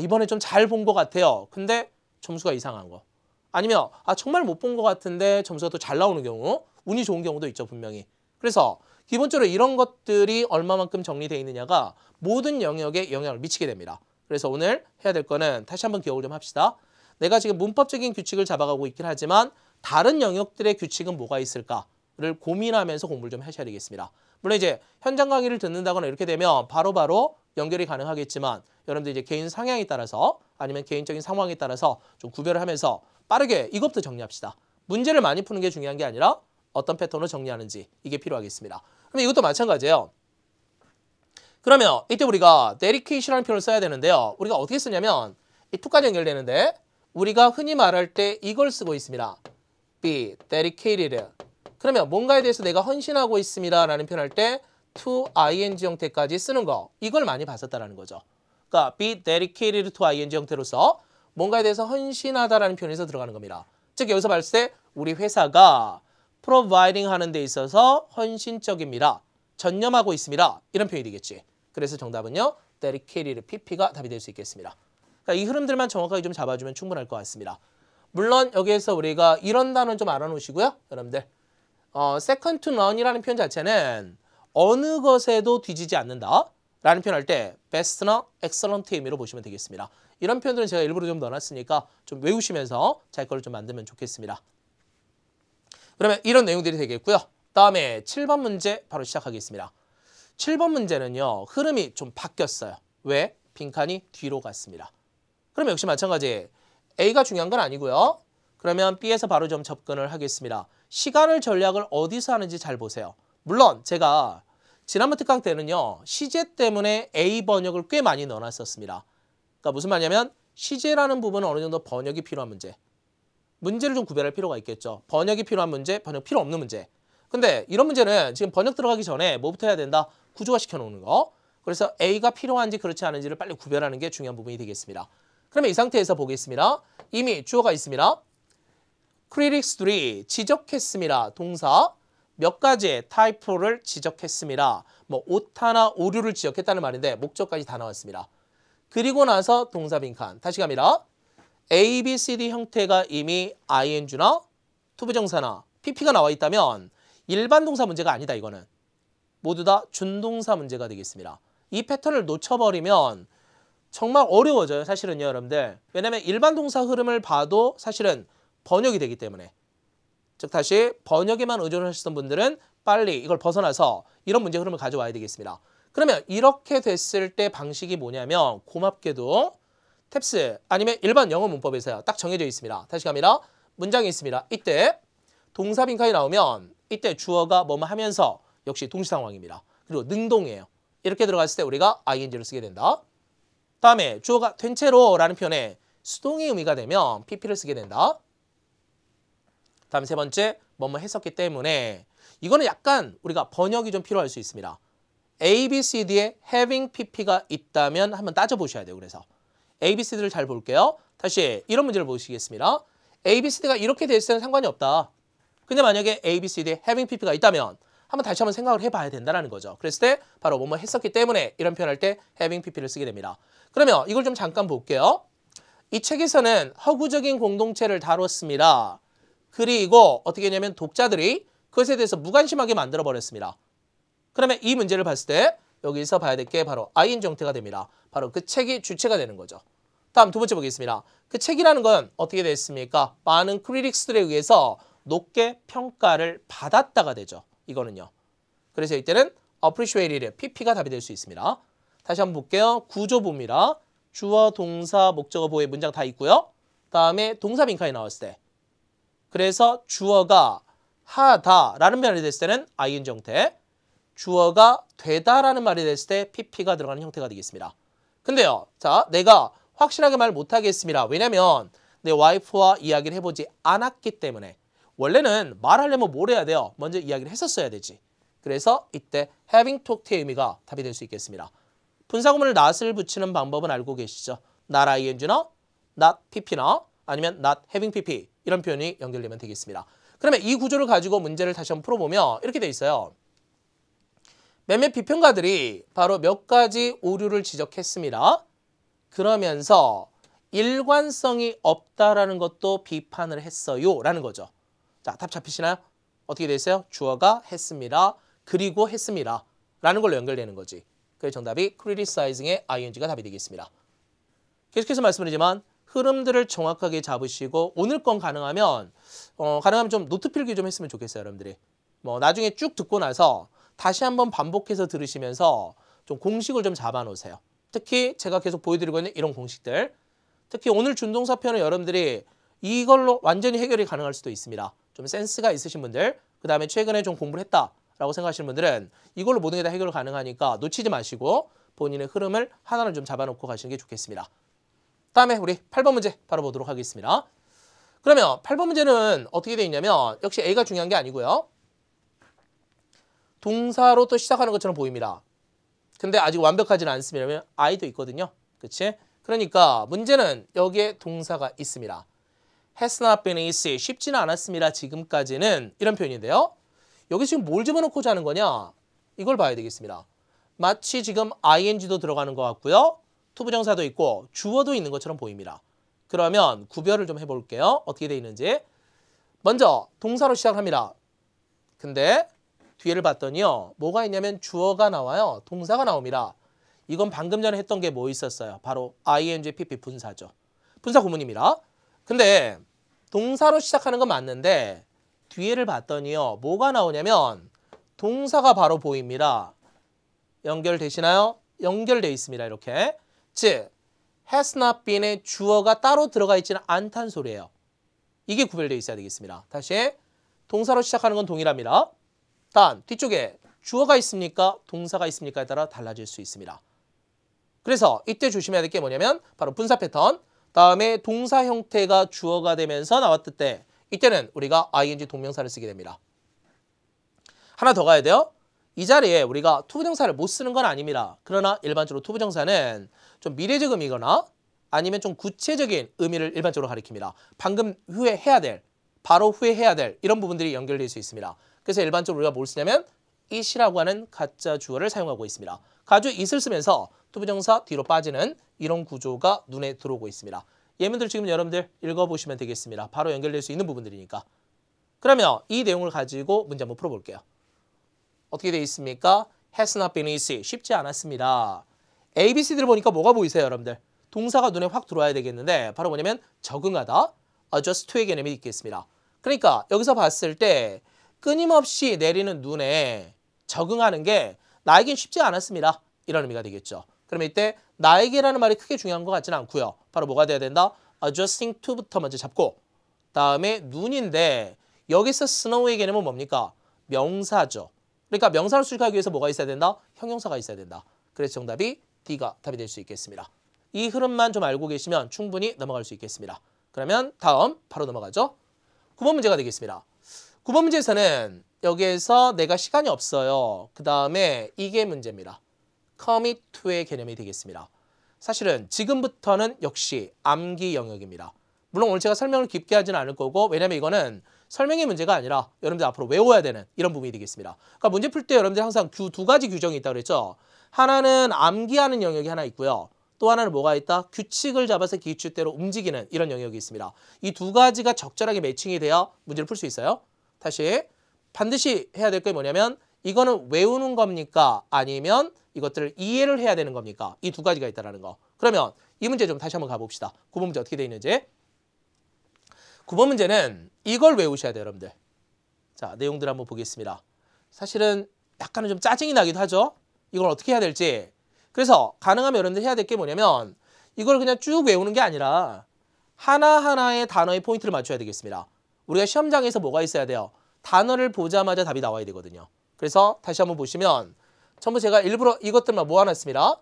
이번에 좀 잘 본 것 같아요. 근데 점수가 이상한 거. 아니면 정말 못 본 것 같은데 점수가 또 잘 나오는 경우, 운이 좋은 경우도 있죠, 분명히. 그래서 기본적으로 이런 것들이 얼마만큼 정리되어 있느냐가 모든 영역에 영향을 미치게 됩니다. 그래서 오늘 해야 될 거는 다시 한번 기억을 좀 합시다. 내가 지금 문법적인 규칙을 잡아가고 있긴 하지만 다른 영역들의 규칙은 뭐가 있을까를 고민하면서 공부를 좀 하셔야 되겠습니다. 물론 이제 현장 강의를 듣는다거나 이렇게 되면 바로바로 연결이 가능하겠지만 여러분들 이제 개인 성향에 따라서 아니면 개인적인 상황에 따라서 좀 구별을 하면서 빠르게 이것부터 정리합시다. 문제를 많이 푸는 게 중요한 게 아니라 어떤 패턴으로 정리하는지 이게 필요하겠습니다. 그럼 이것도 마찬가지예요. 그러면 이때 우리가 dedication이라는 표현을 써야 되는데요. 우리가 어떻게 쓰냐면 이 to까지 연결되는데 우리가 흔히 말할 때 이걸 쓰고 있습니다. be dedicated. 그러면 뭔가에 대해서 내가 헌신하고 있습니다 라는 표현할 때 to ing 형태까지 쓰는 거. 이걸 많이 봤었다라는 거죠. 그러니까 be dedicated to ing 형태로서 뭔가에 대해서 헌신하다라는 표현에서 들어가는 겁니다. 즉 여기서 봤을 때 우리 회사가 providing 하는 데 있어서 헌신적입니다. 전념하고 있습니다. 이런 표현이 되겠지. 그래서 정답은요. dedicated, pp가 답이 될 수 있겠습니다. 그러니까 이 흐름들만 정확하게 좀 잡아주면 충분할 것 같습니다. 물론 여기에서 우리가 이런 단어는 좀 알아놓으시고요. 여러분들 second to none이라는 표현 자체는 어느 것에도 뒤지지 않는다 라는 표현할 때 best나 excellent의 의미로 보시면 되겠습니다. 이런 표현들은 제가 일부러 좀 넣어놨으니까 좀 외우시면서 잘 거를 좀 만들면 좋겠습니다. 그러면 이런 내용들이 되겠고요. 다음에 7번 문제 바로 시작하겠습니다. 7번 문제는요. 흐름이 좀 바뀌었어요. 왜? 빈칸이 뒤로 갔습니다. 그럼 역시 마찬가지 A가 중요한 건 아니고요. 그러면 B에서 바로 좀 접근을 하겠습니다. 시간을 전략을 어디서 하는지 잘 보세요. 물론 제가 지난번 특강 때는요. 시제 때문에 A 번역을 꽤 많이 넣어놨었습니다. 그러니까 무슨 말이냐면 시제라는 부분은 어느 정도 번역이 필요한 문제. 문제를 좀 구별할 필요가 있겠죠. 번역이 필요한 문제, 번역 필요 없는 문제. 근데 이런 문제는 지금 번역 들어가기 전에 뭐부터 해야 된다? 구조화 시켜놓는 거. 그래서 A가 필요한지 그렇지 않은지를 빨리 구별하는 게 중요한 부분이 되겠습니다. 그러면 이 상태에서 보겠습니다. 이미 주어가 있습니다. critics들이 지적했습니다. 동사 몇 가지의 타이포를 지적했습니다. 뭐 오타나 오류를 지적했다는 말인데 목적까지 다 나왔습니다. 그리고 나서 동사 빈칸. 다시 갑니다. A, B, C, D 형태가 이미 ing나 투부정사나 pp가 나와 있다면 일반 동사 문제가 아니다 이거는. 모두 다 준동사 문제가 되겠습니다. 이 패턴을 놓쳐버리면 정말 어려워져요. 사실은요 여러분들. 왜냐면 일반 동사 흐름을 봐도 사실은 번역이 되기 때문에. 즉 다시 번역에만 의존하셨던 분들은 빨리 이걸 벗어나서 이런 문제 흐름을 가져와야 되겠습니다. 그러면 이렇게 됐을 때 방식이 뭐냐면 고맙게도 탭스 아니면 일반 영어 문법에서요. 딱 정해져 있습니다. 다시 갑니다. 문장이 있습니다. 이때 동사 빈칸이 나오면 이때 주어가 뭐뭐 하면서 역시 동시 상황입니다. 그리고 능동이에요. 이렇게 들어갔을 때 우리가 ing를 쓰게 된다. 다음에 주어가 된 채로 라는 표현에 수동의 의미가 되면 pp를 쓰게 된다. 다음 세 번째 뭐뭐 했었기 때문에 이거는 약간 우리가 번역이 좀 필요할 수 있습니다. A, B, C, D에 having pp가 있다면 한번 따져보셔야 돼요. 그래서 A, B, C, D를 잘 볼게요. 다시 이런 문제를 보시겠습니다. A, B, C, D가 이렇게 됐을 때는 상관이 없다. 근데 만약에 A, B, C, D에 having pp가 있다면 다시 한번 생각을 해봐야 된다는 거죠. 그랬을 때 바로 뭐뭐 했었기 때문에 이런 표현할 때 having pp를 쓰게 됩니다. 그러면 이걸 좀 잠깐 볼게요. 이 책에서는 허구적인 공동체를 다뤘습니다. 그리고 어떻게 했냐면 독자들이 그것에 대해서 무관심하게 만들어버렸습니다. 그러면 이 문제를 봤을 때 여기서 봐야 될 게 바로 ing 형태가 됩니다. 바로 그 책이 주체가 되는 거죠. 다음 두 번째 보겠습니다. 그 책이라는 건 어떻게 됐습니까? 많은 크리틱스들에 의해서 높게 평가를 받았다가 되죠. 이거는요. 그래서 이때는 appreciated, pp가 답이 될 수 있습니다. 다시 한번 볼게요. 구조 봅니다. 주어, 동사, 목적어, 보의 문장 다 있고요. 다음에 동사 빈칸이 나왔을 때 그래서 주어가 하다라는 말이 됐을 때는 ing 형태, 주어가 되다라는 말이 됐을 때 pp가 들어가는 형태가 되겠습니다. 근데요. 자, 내가 확실하게 말 못하겠습니다. 왜냐면 내 와이프와 이야기를 해보지 않았기 때문에 원래는 말하려면 뭘 해야 돼요? 먼저 이야기를 했었어야 되지. 그래서 이때 having talked의 의미가 답이 될 수 있겠습니다. 분사구문을 not을 붙이는 방법은 알고 계시죠? not ing나 not pp나 아니면 not having pp 이런 표현이 연결되면 되겠습니다. 그러면 이 구조를 가지고 문제를 다시 한번 풀어보면 이렇게 돼 있어요. 몇몇 비평가들이 바로 몇 가지 오류를 지적했습니다. 그러면서 일관성이 없다라는 것도 비판을 했어요 라는 거죠. 자, 답 잡히시나요? 어떻게 돼 있어요? 주어가 했습니다. 그리고 했습니다. 라는 걸로 연결되는 거지. 그래서 정답이 criticizing의 ing가 답이 되겠습니다. 계속해서 말씀드리지만 흐름들을 정확하게 잡으시고 오늘 건 가능하면 좀 노트 필기 좀 했으면 좋겠어요, 여러분들이. 뭐 나중에 쭉 듣고 나서 다시 한번 반복해서 들으시면서 좀 공식을 좀 잡아 놓으세요. 특히 제가 계속 보여드리고 있는 이런 공식들. 특히 오늘 준동사 표현은 여러분들이 이걸로 완전히 해결이 가능할 수도 있습니다. 좀 센스가 있으신 분들, 그 다음에 최근에 좀 공부를 했다라고 생각하시는 분들은 이걸로 모든 게 다 해결 가능하니까 놓치지 마시고 본인의 흐름을 하나를 좀 잡아놓고 가시는 게 좋겠습니다. 다음에 우리 8번 문제 바로 보도록 하겠습니다. 그러면 8번 문제는 어떻게 되어 있냐면 역시 A가 중요한 게 아니고요. 동사로 또 시작하는 것처럼 보입니다. 근데 아직 완벽하지는 않습니다. I도 있거든요. 그치? 그러니까 문제는 여기에 동사가 있습니다. Has not been easy. 쉽지는 않았습니다. 지금까지는 이런 표현인데요. 여기 지금 뭘 집어넣고 자는 거냐? 이걸 봐야 되겠습니다. 마치 지금 ing도 들어가는 것 같고요. 투부정사도 있고 주어도 있는 것처럼 보입니다. 그러면 구별을 좀 해볼게요. 어떻게 돼 있는지. 먼저 동사로 시작합니다. 근데 뒤에를 봤더니요. 뭐가 있냐면 주어가 나와요. 동사가 나옵니다. 이건 방금 전에 했던 게 뭐 있었어요? 바로 ing, pp 분사죠. 분사 구문입니다. 근데 동사로 시작하는 건 맞는데 뒤에를 봤더니요. 뭐가 나오냐면 동사가 바로 보입니다. 연결되시나요? 연결돼 있습니다. 이렇게. 즉, has not been의 주어가 따로 들어가 있지는 않다는 소리예요. 이게 구별되어 있어야 되겠습니다. 다시 동사로 시작하는 건 동일합니다. 단 뒤쪽에 주어가 있습니까? 동사가 있습니까에 따라 달라질 수 있습니다. 그래서 이때 조심해야 될 게 뭐냐면 바로 분사 패턴, 다음에 동사 형태가 주어가 되면서 나왔을 때 이때는 우리가 ing 동명사를 쓰게 됩니다. 하나 더 가야 돼요. 이 자리에 우리가 투부정사를 못 쓰는 건 아닙니다. 그러나 일반적으로 투부정사는 좀 미래적 의미거나 아니면 좀 구체적인 의미를 일반적으로 가리킵니다. 방금 후에 해야 될, 바로 후에 해야 될 이런 부분들이 연결될 수 있습니다. 그래서 일반적으로 우리가 뭘 쓰냐면 it이라고 하는 가짜 주어를 사용하고 있습니다. 가주 it을 쓰면서 투부정사 뒤로 빠지는 이런 구조가 눈에 들어오고 있습니다. 예문들 지금 여러분들 읽어보시면 되겠습니다. 바로 연결될 수 있는 부분들이니까. 그러면 이 내용을 가지고 문제 한번 풀어볼게요. 어떻게 되어 있습니까? Has not been easy. 쉽지 않았습니다. A, B, C들을 보니까 뭐가 보이세요, 여러분들? 동사가 눈에 확 들어와야 되겠는데 바로 뭐냐면 적응하다, adjust to의 개념이 있겠습니다. 그러니까 여기서 봤을 때 끊임없이 내리는 눈에 적응하는 게 나에겐 쉽지 않았습니다. 이런 의미가 되겠죠. 그러면 이때 나에게라는 말이 크게 중요한 것 같지는 않고요. 바로 뭐가 돼야 된다? adjusting to부터 먼저 잡고 다음에 눈인데 여기서 snow의 개념은 뭡니까? 명사죠. 그러니까 명사를 수식하기 위해서 뭐가 있어야 된다? 형용사가 있어야 된다. 그래서 정답이 D가 답이 될 수 있겠습니다. 이 흐름만 좀 알고 계시면 충분히 넘어갈 수 있겠습니다. 그러면 다음 바로 넘어가죠. 9번 문제가 되겠습니다. 9번 문제에서는 여기에서 내가 시간이 없어요. 그 다음에 이게 문제입니다. commit to의 개념이 되겠습니다. 사실은 지금부터는 역시 암기 영역입니다. 물론 오늘 제가 설명을 깊게 하지는 않을 거고 왜냐면 이거는 설명의 문제가 아니라 여러분들 앞으로 외워야 되는 이런 부분이 되겠습니다. 그러니까 문제 풀 때 여러분들 항상 두 가지 규정이 있다고 그랬죠. 하나는 암기하는 영역이 하나 있고요. 또 하나는 뭐가 있다? 규칙을 잡아서 기출대로 움직이는 이런 영역이 있습니다. 이 두 가지가 적절하게 매칭이 돼야 문제를 풀 수 있어요. 다시 반드시 해야 될 게 뭐냐면 이거는 외우는 겁니까? 아니면 이것들을 이해를 해야 되는 겁니까? 이 두 가지가 있다는 거. 그러면 이 문제 좀 다시 한번 가봅시다. 9번 문제 어떻게 돼 있는지. 9번 문제는 이걸 외우셔야 돼요, 여러분들. 자, 내용들 한번 보겠습니다. 사실은 약간은 좀 짜증이 나기도 하죠. 이걸 어떻게 해야 될지. 그래서 가능하면 여러분들 해야 될 게 뭐냐면 이걸 그냥 쭉 외우는 게 아니라 하나하나의 단어의 포인트를 맞춰야 되겠습니다. 우리가 시험장에서 뭐가 있어야 돼요? 단어를 보자마자 답이 나와야 되거든요. 그래서 다시 한번 보시면 전부 제가 일부러 이것들만 모아놨습니다.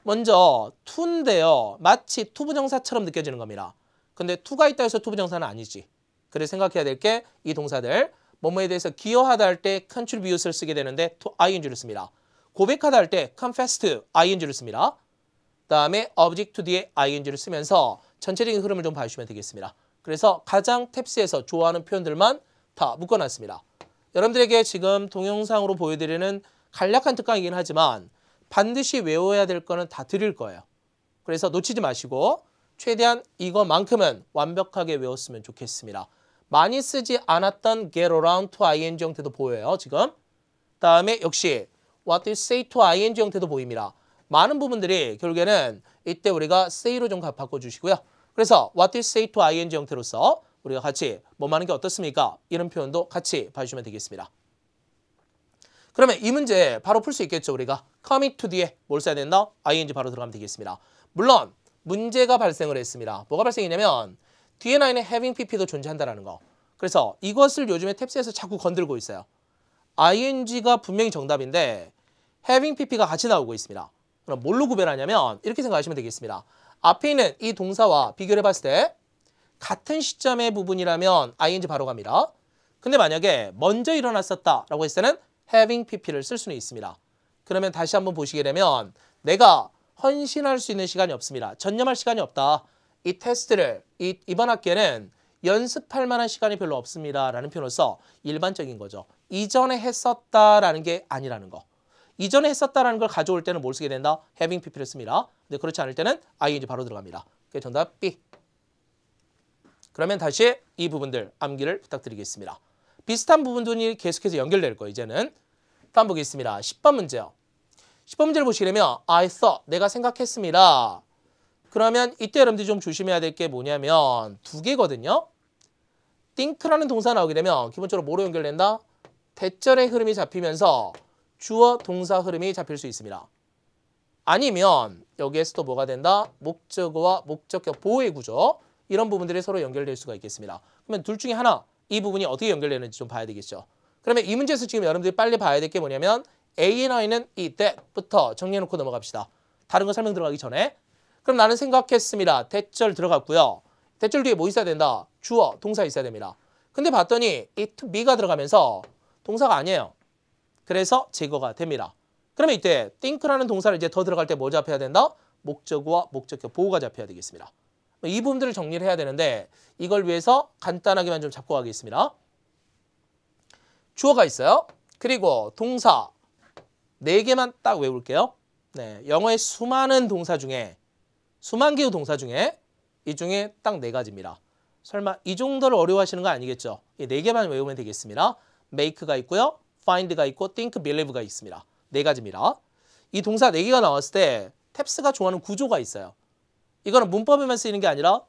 먼저 to인데요. 마치 투부정사처럼 느껴지는 겁니다. 근데 to가 있다 해서 투부정사는 아니지. 그래서 생각해야 될 게 이 동사들 뭐뭐에 대해서 기여하다 할 때 contribute를 쓰게 되는데 to ing를 씁니다. 고백하다 할 때 confess to ing를 씁니다. 다음에 object to 뒤에 ing를 쓰면서 전체적인 흐름을 좀 봐주시면 되겠습니다. 그래서 가장 탭스에서 좋아하는 표현들만 다 묶어놨습니다. 여러분들에게 지금 동영상으로 보여드리는 간략한 특강이긴 하지만 반드시 외워야 될 거는 다 드릴 거예요. 그래서 놓치지 마시고 최대한 이것만큼은 완벽하게 외웠으면 좋겠습니다. 많이 쓰지 않았던 get around to ing 형태도 보여요, 지금. 다음에 역시 what do you say to ing 형태도 보입니다. 많은 부분들이 결국에는 이때 우리가 say로 좀 바꿔주시고요. 그래서 what did say to ing 형태로서 우리가 같이 뭐 하는 게 어떻습니까? 이런 표현도 같이 봐주시면 되겠습니다. 그러면 이 문제 바로 풀 수 있겠죠, 우리가. coming to 뒤에 뭘 써야 된다? ing 바로 들어가면 되겠습니다. 물론 문제가 발생을 했습니다. 뭐가 발생했냐면 뒤에 나 있는 having pp도 존재한다는 거. 그래서 이것을 요즘에 탭스에서 자꾸 건들고 있어요. ing가 분명히 정답인데 having pp가 같이 나오고 있습니다. 그럼 뭘로 구별하냐면 이렇게 생각하시면 되겠습니다. 앞에 있는 이 동사와 비교를 해봤을 때 같은 시점의 부분이라면 ing 바로 갑니다. 근데 만약에 먼저 일어났었다라고 했을 때는 having pp를 쓸 수는 있습니다. 그러면 다시 한번 보시게 되면 내가 헌신할 수 있는 시간이 없습니다. 전념할 시간이 없다. 이 테스트를 이번 학기에는 연습할 만한 시간이 별로 없습니다. 라는 표현으로서 일반적인 거죠. 이전에 했었다라는 게 아니라는 거. 이전에 했었다라는 걸 가져올 때는 뭘 쓰게 된다? having pp를 씁니다. 근데 그렇지 않을 때는 ing 바로 들어갑니다. 그게 정답 B. 그러면 다시 이 부분들 암기를 부탁드리겠습니다. 비슷한 부분들이 계속해서 연결될 거예요. 이제는 다음 보겠습니다. 10번 문제요. 10번 문제를 보시려면 I thought, 내가 생각했습니다. 그러면 이때 여러분들이 좀 조심해야 될 게 뭐냐면 두 개거든요. think라는 동사 나오게 되면 기본적으로 뭐로 연결된다? 대절의 흐름이 잡히면서 주어, 동사 흐름이 잡힐 수 있습니다. 아니면 여기에서도 뭐가 된다? 목적어와 목적격 보호의 구조. 이런 부분들이 서로 연결될 수가 있겠습니다. 그러면 둘 중에 하나, 이 부분이 어떻게 연결되는지 좀 봐야 되겠죠. 그러면 이 문제에서 지금 여러분들이 빨리 봐야 될 게 뭐냐면 A나 I는 이 that부터 정리해놓고 넘어갑시다. 다른 거 설명 들어가기 전에. 그럼 나는 생각했습니다. 대절 들어갔고요. 대절 뒤에 뭐 있어야 된다? 주어, 동사 있어야 됩니다. 근데 봤더니 이 to be가 들어가면서 동사가 아니에요. 그래서 제거가 됩니다. 그러면 이때 think라는 동사를 이제 더 들어갈 때 뭐 잡혀야 된다? 목적어와 목적격 보호가 잡혀야 되겠습니다. 이 부분들을 정리를 해야 되는데 이걸 위해서 간단하게만 좀 잡고 가겠습니다. 주어가 있어요. 그리고 동사 4개만 딱 외울게요. 네, 영어의 수많은 동사 중에 수만 개의 동사 중에 이 중에 딱 4가지입니다. 설마 이 정도를 어려워하시는 거 아니겠죠? 이 4개만 외우면 되겠습니다. make가 있고요. find가 있고 think, believe가 있습니다. 4가지입니다. 이 동사 4개가 나왔을 때 탭스가 좋아하는 구조가 있어요. 이거는 문법에만 쓰이는 게 아니라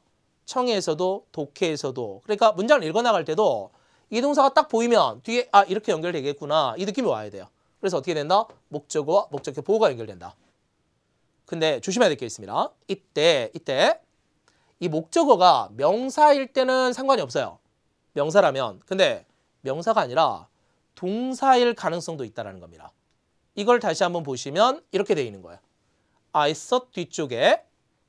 청해에서도 독해에서도 그러니까 문장을 읽어나갈 때도 이 동사가 딱 보이면 뒤에 아 이렇게 연결되겠구나 이 느낌이 와야 돼요. 그래서 어떻게 된다? 목적어와 목적격 보호가 연결된다. 근데 조심해야 될 게 있습니다. 이때 이 목적어가 명사일 때는 상관이 없어요. 명사라면. 근데 명사가 아니라 동사일 가능성도 있다는 겁니다. 이걸 다시 한번 보시면 이렇게 돼 있는 거예요. I thought 뒤쪽에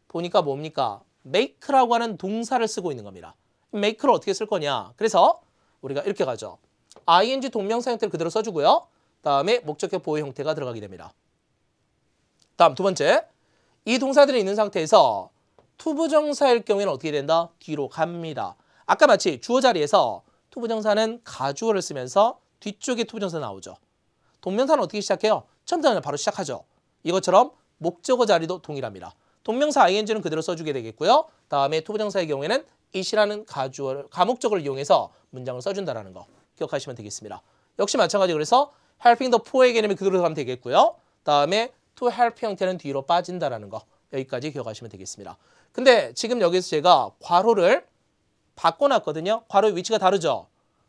보니까 뭡니까? make라고 하는 동사를 쓰고 있는 겁니다. make를 어떻게 쓸 거냐? 그래서 우리가 이렇게 가죠. ing 동명사 형태를 그대로 써주고요. 다음에 목적격 보호 형태가 들어가게 됩니다. 다음 두 번째. 이 동사들이 있는 상태에서 투부정사일 경우에는 어떻게 된다? 뒤로 갑니다. 아까 마치 주어 자리에서 투부정사는 가주어를 쓰면서 뒤쪽에 투부정사 나오죠. 동명사는 어떻게 시작해요? 처음부터 바로 시작하죠. 이것처럼 목적어 자리도 동일합니다. 동명사 ing는 그대로 써주게 되겠고요. 다음에 투부정사의 경우에는 it이라는 가목적어를 이용해서 문장을 써준다는 거 기억하시면 되겠습니다. 역시 마찬가지 그래서 helping the poor의 개념이 그대로 들어가면 되겠고요. 다음에 to help 형태는 뒤로 빠진다는 거 여기까지 기억하시면 되겠습니다. 근데 지금 여기서 제가 괄호를 바꿔놨거든요. 괄호의 위치가 다르죠.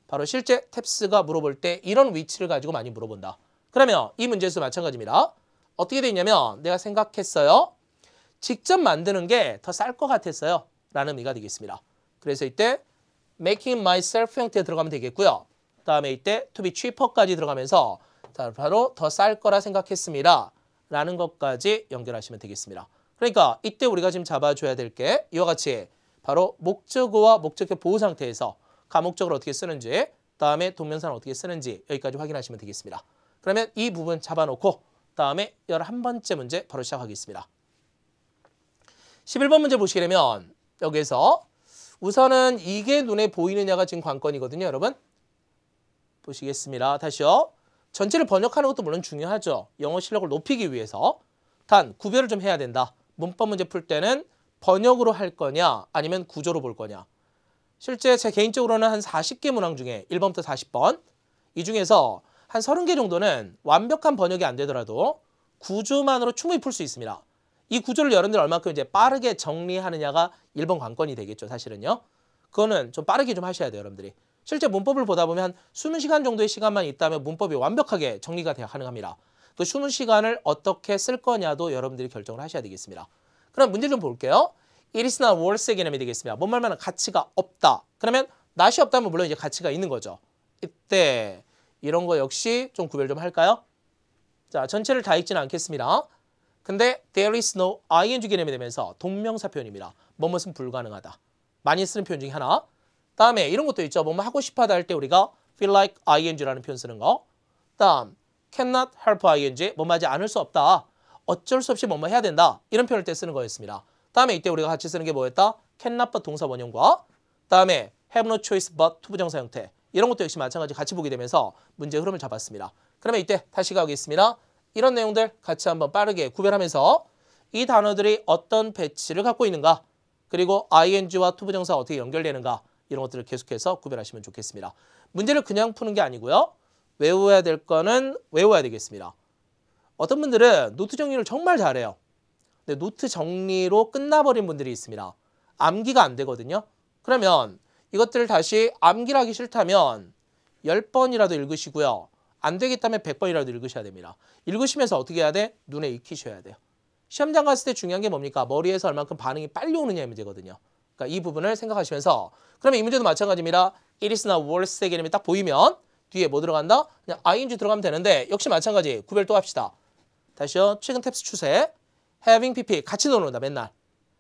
바로 실제 탭스가 물어볼 때 이런 위치를 가지고 많이 물어본다. 그러면 이 문제에서 마찬가지입니다. 어떻게 돼 있냐면 내가 생각했어요. 직접 만드는 게 더 쌀 것 같았어요. 라는 의미가 되겠습니다. 그래서 이때 making myself 형태에 들어가면 되겠고요. 다음에 이때 to be cheaper까지 들어가면서 바로 더 쌀 거라 생각했습니다. 라는 것까지 연결하시면 되겠습니다. 그러니까 이때 우리가 지금 잡아줘야 될 게 이와 같이 바로 목적어와 목적격 보호 상태에서 가목적을 어떻게 쓰는지 다음에 동명사는 어떻게 쓰는지 여기까지 확인하시면 되겠습니다. 그러면 이 부분 잡아놓고 다음에 11번째 문제 바로 시작하겠습니다. 11번 문제 보시게 되면 여기에서 우선은 이게 눈에 보이느냐가 지금 관건이거든요. 여러분 보시겠습니다. 다시요. 전체를 번역하는 것도 물론 중요하죠. 영어 실력을 높이기 위해서. 단 구별을 좀 해야 된다. 문법 문제 풀 때는 번역으로 할 거냐 아니면 구조로 볼 거냐. 실제 제 개인적으로는 한 40개 문항 중에 1번부터 40번 이 중에서 한 30개 정도는 완벽한 번역이 안 되더라도 구조만으로 충분히 풀 수 있습니다. 이 구조를 여러분들 얼마큼 이제 빠르게 정리하느냐가 1번 관건이 되겠죠, 사실은요. 그거는 좀 빠르게 좀 하셔야 돼요, 여러분들이. 실제 문법을 보다 보면 한 20시간 정도의 시간만 있다면 문법이 완벽하게 정리가 가능합니다. 그 쉬는 시간을 어떻게 쓸 거냐도 여러분들이 결정을 하셔야 되겠습니다. 그럼 문제 좀 볼게요. It is not worth 개념이 되겠습니다. 뭔 말만 가치가 없다. 그러면 not이 없다면 물론 이제 가치가 있는 거죠. 이때 이런 거 역시 좀 구별 좀 할까요? 자, 전체를 다 읽지는 않겠습니다. 근데 there is no ing 개념이 되면서 동명사 표현입니다. 뭐뭇은 불가능하다. 많이 쓰는 표현 중에 하나. 다음에 이런 것도 있죠. 뭐뭐 하고 싶어하다 할 때 우리가 feel like ing라는 표현 쓰는 거. 다음 cannot help ing 뭐뭐 하지 않을 수 없다. 어쩔 수 없이 뭐뭐 해야 된다. 이런 표현을 때 쓰는 거였습니다. 다음에 이때 우리가 같이 쓰는 게 뭐였다? cannot but 동사 원형과 다음에 have no choice but 투부정사 형태. 이런 것도 역시 마찬가지 같이 보게 되면서 문제 흐름을 잡았습니다. 그러면 이때 다시 가보겠습니다. 이런 내용들 같이 한번 빠르게 구별하면서 이 단어들이 어떤 배치를 갖고 있는가 그리고 ing와 투부정사가 어떻게 연결되는가 이런 것들을 계속해서 구별하시면 좋겠습니다. 문제를 그냥 푸는 게 아니고요. 외워야 될 거는 외워야 되겠습니다. 어떤 분들은 노트 정리를 정말 잘해요. 근데 노트 정리로 끝나버린 분들이 있습니다. 암기가 안 되거든요. 그러면 이것들을 다시 암기를 하기 싫다면 10번이라도 읽으시고요. 안 되겠다면 100번이라도 읽으셔야 됩니다. 읽으시면서 어떻게 해야 돼? 눈에 익히셔야 돼요. 시험장 갔을 때 중요한 게 뭡니까? 머리에서 얼만큼 반응이 빨리 오느냐의 문제거든요. 그러니까 이 부분을 생각하시면서 그러면 이 문제도 마찬가지입니다. It is not worth 개념이 딱 보이면 뒤에 뭐 들어간다? 그냥 ing 들어가면 되는데 역시 마찬가지 구별 또 합시다. 다시요. 최근 탭스 추세 having pp 같이 넣어놓는다 맨날.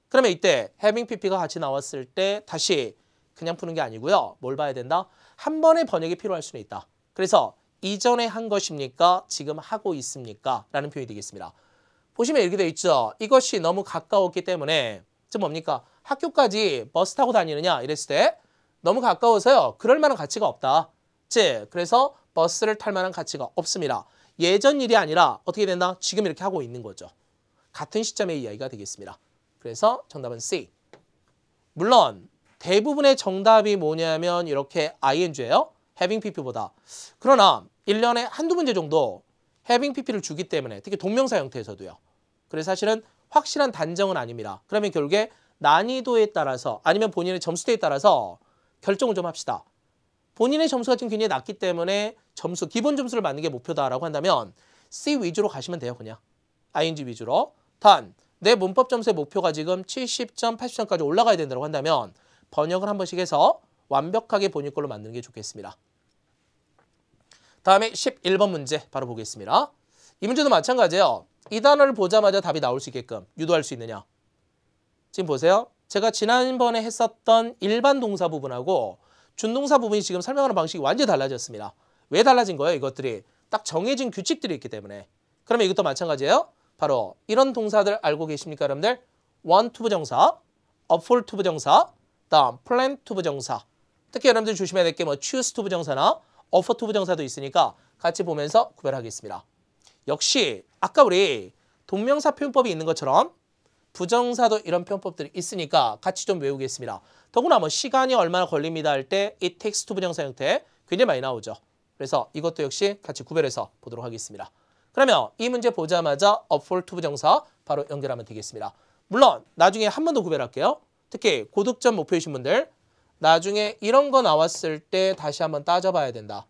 그러면 이때 having pp가 같이 나왔을 때 다시 그냥 푸는 게 아니고요. 뭘 봐야 된다? 한 번의 번역이 필요할 수는 있다. 그래서 이전에 한 것입니까? 지금 하고 있습니까? 라는 표현이 되겠습니다. 보시면 이렇게 되어 있죠. 이것이 너무 가까웠기 때문에 즉 뭡니까? 학교까지 버스 타고 다니느냐 이랬을 때 너무 가까워서요. 그럴 만한 가치가 없다. 즉 그래서 버스를 탈 만한 가치가 없습니다. 예전 일이 아니라 어떻게 된다? 지금 이렇게 하고 있는 거죠. 같은 시점의 이야기가 되겠습니다. 그래서 정답은 C. 물론 대부분의 정답이 뭐냐면 이렇게 ing예요. having pp보다. 그러나 1년에 한두 문제 정도 having pp를 주기 때문에 특히 동명사 형태에서도요. 그래서 사실은 확실한 단정은 아닙니다. 그러면 결국에 난이도에 따라서 아니면 본인의 점수대에 따라서 결정을 좀 합시다. 본인의 점수가 지금 굉장히 낮기 때문에 점수, 기본 점수를 맞는 게 목표다라고 한다면 C 위주로 가시면 돼요. 그냥 ing 위주로. 단, 내 문법 점수의 목표가 지금 70점, 80점까지 올라가야 된다고 한다면 번역을 한 번씩 해서 완벽하게 본인 걸로 만드는 게 좋겠습니다. 다음에 11번 문제 바로 보겠습니다. 이 문제도 마찬가지예요. 이 단어를 보자마자 답이 나올 수 있게끔 유도할 수 있느냐. 지금 보세요. 제가 지난번에 했었던 일반 동사 부분하고 준동사 부분이 지금 설명하는 방식이 완전히 달라졌습니다. 왜 달라진 거예요? 이것들이 딱 정해진 규칙들이 있기 때문에. 그러면 이것도 마찬가지예요. 바로 이런 동사들 알고 계십니까, 여러분들? want 투부정사, up for 투부정사, 다음 plan 투부정사. 특히 여러분들 조심해야 될 게 뭐 choose 투부정사나 offer 투부정사도 있으니까 같이 보면서 구별하겠습니다. 역시 아까 우리 동명사 표현법이 있는 것처럼 부정사도 이런 표현법들이 있으니까 같이 좀 외우겠습니다. 더구나 뭐 시간이 얼마나 걸립니다 할 때 it takes 투부정사 형태 굉장히 많이 나오죠. 그래서 이것도 역시 같이 구별해서 보도록 하겠습니다. 그러면 이 문제 보자마자 up for 투부정사 바로 연결하면 되겠습니다. 물론 나중에 한 번 더 구별할게요. 특히 고득점 목표이신 분들 나중에 이런 거 나왔을 때 다시 한번 따져봐야 된다.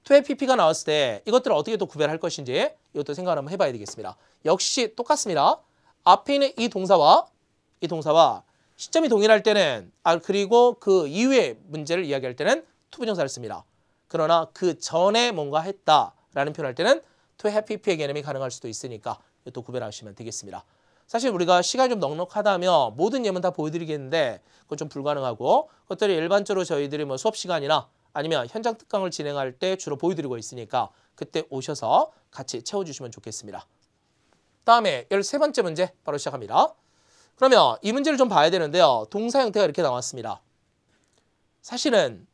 투의 pp가 나왔을 때 이것들을 어떻게 또 구별할 것인지 이것도 생각을 한번 해봐야 되겠습니다. 역시 똑같습니다. 앞에 있는 이 동사와 시점이 동일할 때는 그리고 그 이후의 문제를 이야기할 때는 투부정사를 씁니다. 그러나 그 전에 뭔가 했다라는 표현할 때는 to have pp의 개념이 가능할 수도 있으니까 이것도 구별하시면 되겠습니다. 사실 우리가 시간이 좀 넉넉하다면 모든 예문 다 보여드리겠는데 그건 좀 불가능하고 그것들이 일반적으로 저희들이 뭐 수업 시간이나 아니면 현장 특강을 진행할 때 주로 보여드리고 있으니까 그때 오셔서 같이 채워주시면 좋겠습니다. 다음에 13번째 문제 바로 시작합니다. 그러면 이 문제를 좀 봐야 되는데요. 동사 형태가 이렇게 나왔습니다. 사실은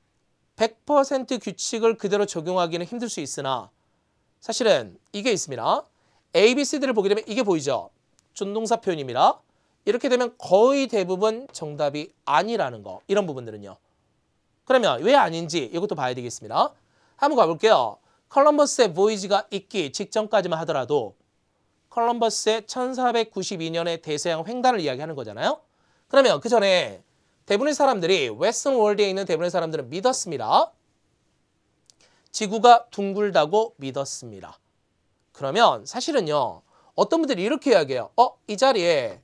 100% 규칙을 그대로 적용하기는 힘들 수 있으나 사실은 이게 있습니다. A, B, C들을 보게 되면 이게 보이죠? 준동사 표현입니다. 이렇게 되면 거의 대부분 정답이 아니라는 거. 이런 부분들은요. 그러면 왜 아닌지 이것도 봐야 되겠습니다. 한번 가볼게요. 컬럼버스의 보이지가 있기 직전까지만 하더라도 콜럼버스의 1492년의 대서양 횡단을 이야기하는 거잖아요. 그러면 그 전에 대부분의 사람들이 웨스턴 월드에 있는 대부분의 사람들은 믿었습니다. 지구가 둥글다고 믿었습니다. 그러면 사실은요. 어떤 분들이 이렇게 이야기해요. 이 자리에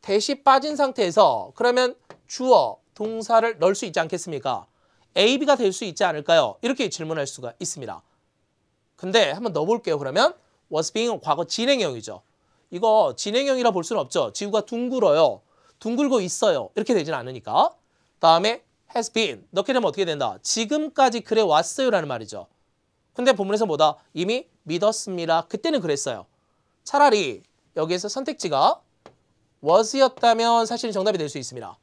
대시 빠진 상태에서 그러면 주어, 동사를 넣을 수 있지 않겠습니까? A, B가 될 수 있지 않을까요? 이렇게 질문할 수가 있습니다. 근데 한번 넣어볼게요. 그러면 was being 과거 진행형이죠. 이거 진행형이라 볼 수는 없죠. 지구가 둥글어요. 둥글고 있어요. 이렇게 되진 않으니까. 다음에 has been 넣게 되면 어떻게 된다? 지금까지 그래 왔어요 라는 말이죠. 근데 본문에서 뭐다? 이미 믿었습니다. 그때는 그랬어요. 차라리 여기에서 선택지가 was였다면 사실 정답이 될 수 있습니다.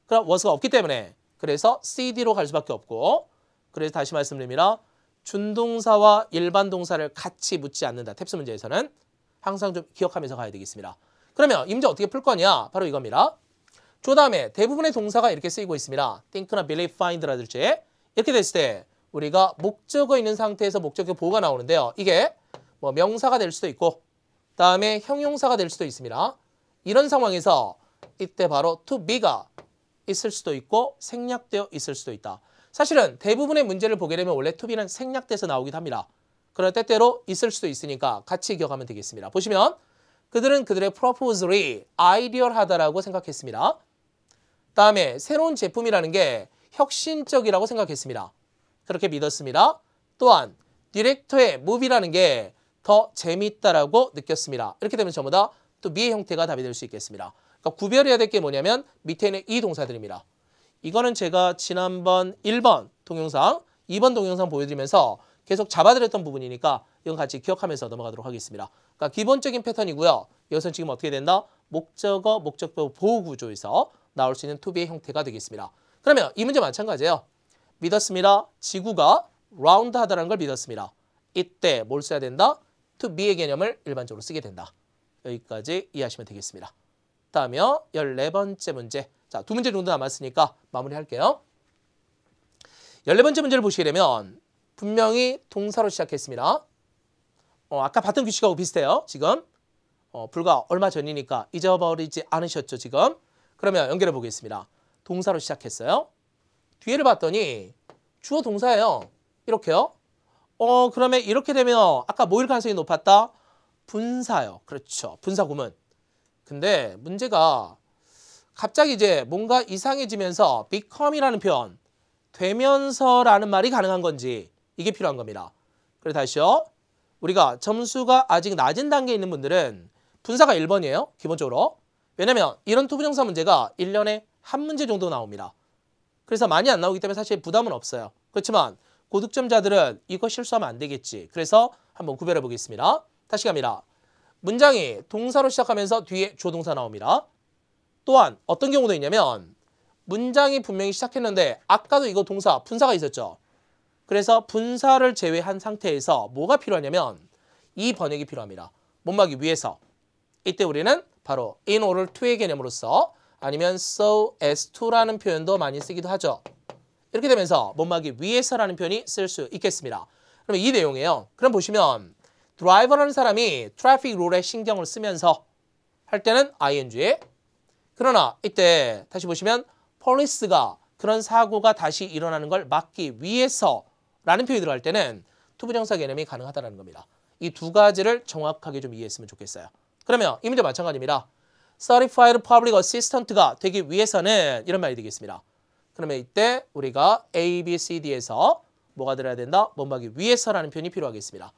그럼 was가 없기 때문에 그래서 CD로 갈 수밖에 없고 그래서 다시 말씀드립니다. 준동사와 일반 동사를 같이 묻지 않는다. 탭스 문제에서는 항상 좀 기억하면서 가야 되겠습니다. 그러면 이 문제 어떻게 풀 거냐? 바로 이겁니다. 그 다음에 대부분의 동사가 이렇게 쓰이고 있습니다. think나 believe, find라든지 이렇게 됐을 때 우리가 목적어 있는 상태에서 목적어 보호가 나오는데요. 이게 뭐 명사가 될 수도 있고 다음에 형용사가 될 수도 있습니다. 이런 상황에서 이때 바로 to be가 있을 수도 있고 생략되어 있을 수도 있다. 사실은 대부분의 문제를 보게 되면 원래 to be는 생략돼서 나오기도 합니다. 그럴 때때로 있을 수도 있으니까 같이 기억하면 되겠습니다. 보시면 그들은 그들의 프로포즈를 아이디얼하다라고 생각했습니다. 다음에 새로운 제품이라는 게 혁신적이라고 생각했습니다. 그렇게 믿었습니다. 또한 디렉터의 무비라는 게 더 재밌다라고 느꼈습니다. 이렇게 되면 전부 다 to be의 형태가 답이 될 수 있겠습니다. 그러니까 구별해야 될 게 뭐냐면 밑에 있는 이 동사들입니다. 이거는 제가 지난번 1번 동영상, 2번 동영상 보여드리면서 계속 잡아드렸던 부분이니까 이건 같이 기억하면서 넘어가도록 하겠습니다. 그러니까 기본적인 패턴이고요. 여기서는 지금 어떻게 된다? 목적어, 목적보 보호 구조에서 나올 수 있는 to be의 형태가 되겠습니다. 그러면 이 문제 마찬가지예요. 믿었습니다. 지구가 라운드하다는 걸 믿었습니다. 이때 뭘 써야 된다? to be의 개념을 일반적으로 쓰게 된다. 여기까지 이해하시면 되겠습니다. 다음이요. 14번째 문제. 자, 두 문제 정도 남았으니까 마무리할게요. 14번째 문제를 보시게 되면 분명히 동사로 시작했습니다. 아까 봤던 규칙하고 비슷해요. 지금 불과 얼마 전이니까 잊어버리지 않으셨죠, 지금? 그러면 연결해 보겠습니다. 동사로 시작했어요. 뒤에를 봤더니 주어 동사예요. 이렇게요. 그러면 이렇게 되면 아까 뭐일 가능성이 높았다? 분사요. 그렇죠. 분사 구문. 근데 문제가 갑자기 이제 뭔가 이상해지면서 become이라는 표현, 되면서라는 말이 가능한 건지 이게 필요한 겁니다. 그래서 다시요. 우리가 점수가 아직 낮은 단계에 있는 분들은 분사가 1번이에요. 기본적으로. 왜냐면 이런 투부정사 문제가 1년에 한 문제 정도 나옵니다. 그래서 많이 안 나오기 때문에 사실 부담은 없어요. 그렇지만 고득점자들은 이거 실수하면 안 되겠지. 그래서 한번 구별해 보겠습니다. 다시 갑니다. 문장이 동사로 시작하면서 뒤에 주어 동사 나옵니다. 또한 어떤 경우도 있냐면 문장이 분명히 시작했는데 아까도 이거 동사, 분사가 있었죠. 그래서 분사를 제외한 상태에서 뭐가 필요하냐면 이 번역이 필요합니다. 못막이 위에서. 이때 우리는 바로 in order to의 개념으로서 아니면 so as to라는 표현도 많이 쓰기도 하죠. 이렇게 되면서 못막이 위에서라는 표현이 쓸 수 있겠습니다. 그러면 이 내용이에요. 그럼 보시면 드라이버라는 사람이 트래픽 룰에 신경을 쓰면서 할 때는 ing. 그러나 이때 다시 보시면 police가 그런 사고가 다시 일어나는 걸 막기 위해서라는 표현이 들어갈 때는 투부정사 개념이 가능하다는 겁니다. 이 두 가지를 정확하게 좀 이해했으면 좋겠어요. 그러면 이 문제 마찬가지입니다. Certified Public Assistant가 되기 위해서는 이런 말이 되겠습니다. 그러면 이때 우리가 A, B, C, D에서 뭐가 들어야 된다? 못막이 위해서라는 표현이 필요하겠습니다.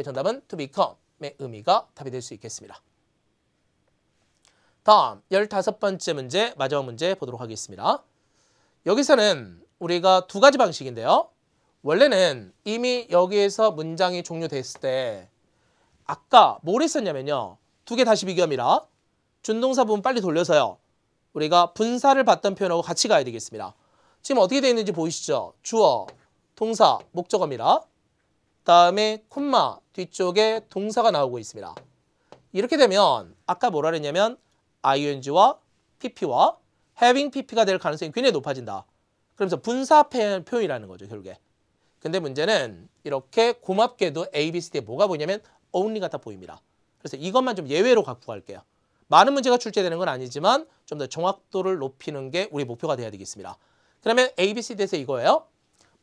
정답은 to become의 의미가 답이 될 수 있겠습니다. 다음 15번째 문제, 마지막 문제 보도록 하겠습니다. 여기서는 우리가 두 가지 방식인데요. 원래는 이미 여기에서 문장이 종료됐을 때 아까 뭘 했었냐면요. 두 개 다시 비교합니다. 준동사 부분 빨리 돌려서요. 우리가 분사를 봤던 표현하고 같이 가야 되겠습니다. 지금 어떻게 되어 있는지 보이시죠? 주어, 동사, 목적어입니다. 다음에 콤마 뒤쪽에 동사가 나오고 있습니다. 이렇게 되면 아까 뭐라 그랬냐면 ing와 pp와 having pp가 될 가능성이 굉장히 높아진다. 그러면서 분사 표현이라는 거죠, 결국에. 근데 문제는 이렇게 고맙게도 A, B, C에 뭐가 보이냐면 only가 다 보입니다. 그래서 이것만 좀 예외로 갖고 갈게요. 많은 문제가 출제되는 건 아니지만 좀 더 정확도를 높이는 게 우리 목표가 돼야 되겠습니다. 그러면 A, B, C, D에서 이거예요.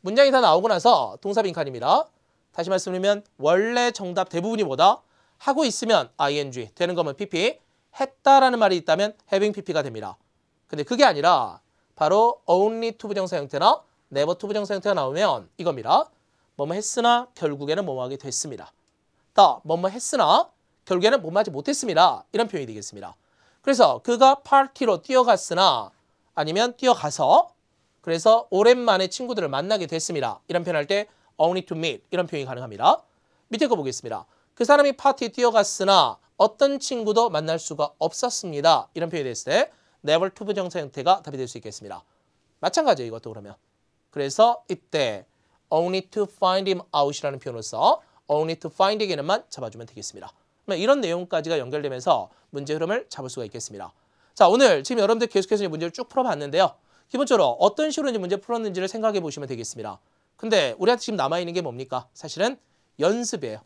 문장이 다 나오고 나서 동사 빈칸입니다. 다시 말씀드리면 원래 정답 대부분이 뭐다? 하고 있으면 ing, 되는 거면 pp, 했다라는 말이 있다면 having pp가 됩니다. 근데 그게 아니라 바로 only to 부정사 형태나 never to 부정사 형태가 나오면 이겁니다. 뭐뭐 했으나 결국에는 뭐뭐 하게 됐습니다. 또 뭐뭐 했으나 결국에는 뭐뭐 하지 못했습니다. 이런 표현이 되겠습니다. 그래서 그가 파티로 뛰어갔으나 아니면 뛰어가서 그래서 오랜만에 친구들을 만나게 됐습니다. 이런 표현할 때 only to meet 이런 표현이 가능합니다. 밑에 거 보겠습니다. 그 사람이 파티에 뛰어갔으나 어떤 친구도 만날 수가 없었습니다. 이런 표현이 됐을 때 never to 부정사 형태가 답이 될 수 있겠습니다. 마찬가지예요. 이것도 그러면. 그래서 이때 only to find him out이라는 표현으로서 only to find에게는만 잡아주면 되겠습니다. 이런 내용까지가 연결되면서 문제 흐름을 잡을 수가 있겠습니다. 자, 오늘 지금 여러분들 계속해서 문제를 쭉 풀어봤는데요. 기본적으로 어떤 식으로 이제 문제 풀었는지를 생각해 보시면 되겠습니다. 근데 우리한테 지금 남아있는 게 뭡니까? 사실은 연습이에요.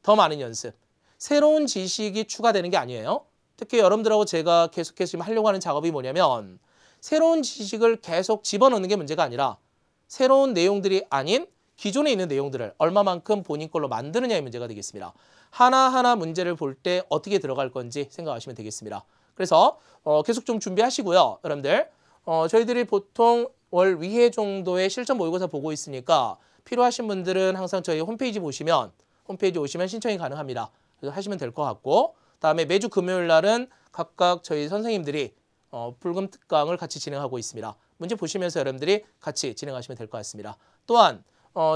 더 많은 연습. 새로운 지식이 추가되는 게 아니에요. 특히 여러분들하고 제가 계속해서 지금 하려고 하는 작업이 뭐냐면 새로운 지식을 계속 집어넣는 게 문제가 아니라 새로운 내용들이 아닌 기존에 있는 내용들을 얼마만큼 본인 걸로 만드느냐의 문제가 되겠습니다. 하나하나 문제를 볼 때 어떻게 들어갈 건지 생각하시면 되겠습니다. 그래서 계속 좀 준비하시고요. 여러분들 저희들이 보통 월 2회 정도의 실전 모의고사 보고 있으니까 필요하신 분들은 항상 저희 홈페이지 오시면 신청이 가능합니다. 그래서 하시면 될 것 같고 다음에 매주 금요일 날은 각각 저희 선생님들이 불금 특강을 같이 진행하고 있습니다. 문제 보시면서 여러분들이 같이 진행하시면 될 것 같습니다. 또한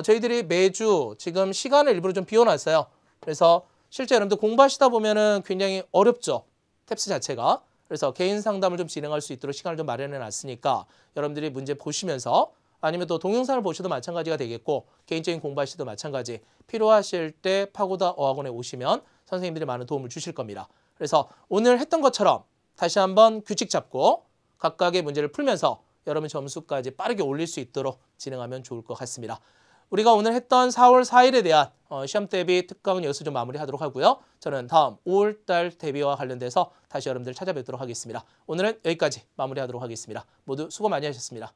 저희들이 매주 지금 시간을 일부러 좀 비워놨어요. 그래서 실제 여러분들 공부하시다 보면은 굉장히 어렵죠. 탭스 자체가. 그래서 개인 상담을 좀 진행할 수 있도록 시간을 좀 마련해 놨으니까 여러분들이 문제 보시면서 아니면 또 동영상을 보셔도 마찬가지가 되겠고 개인적인 공부하시도 마찬가지 필요하실 때 파고다 어학원에 오시면 선생님들이 많은 도움을 주실 겁니다. 그래서 오늘 했던 것처럼 다시 한번 규칙 잡고 각각의 문제를 풀면서 여러분 점수까지 빠르게 올릴 수 있도록 진행하면 좋을 것 같습니다. 우리가 오늘 했던 4월 4일에 대한 시험 대비 특강은 여기서 좀 마무리하도록 하고요. 저는 다음 5월달 대비와 관련돼서 다시 여러분들 찾아뵙도록 하겠습니다. 오늘은 여기까지 마무리하도록 하겠습니다. 모두 수고 많이 하셨습니다.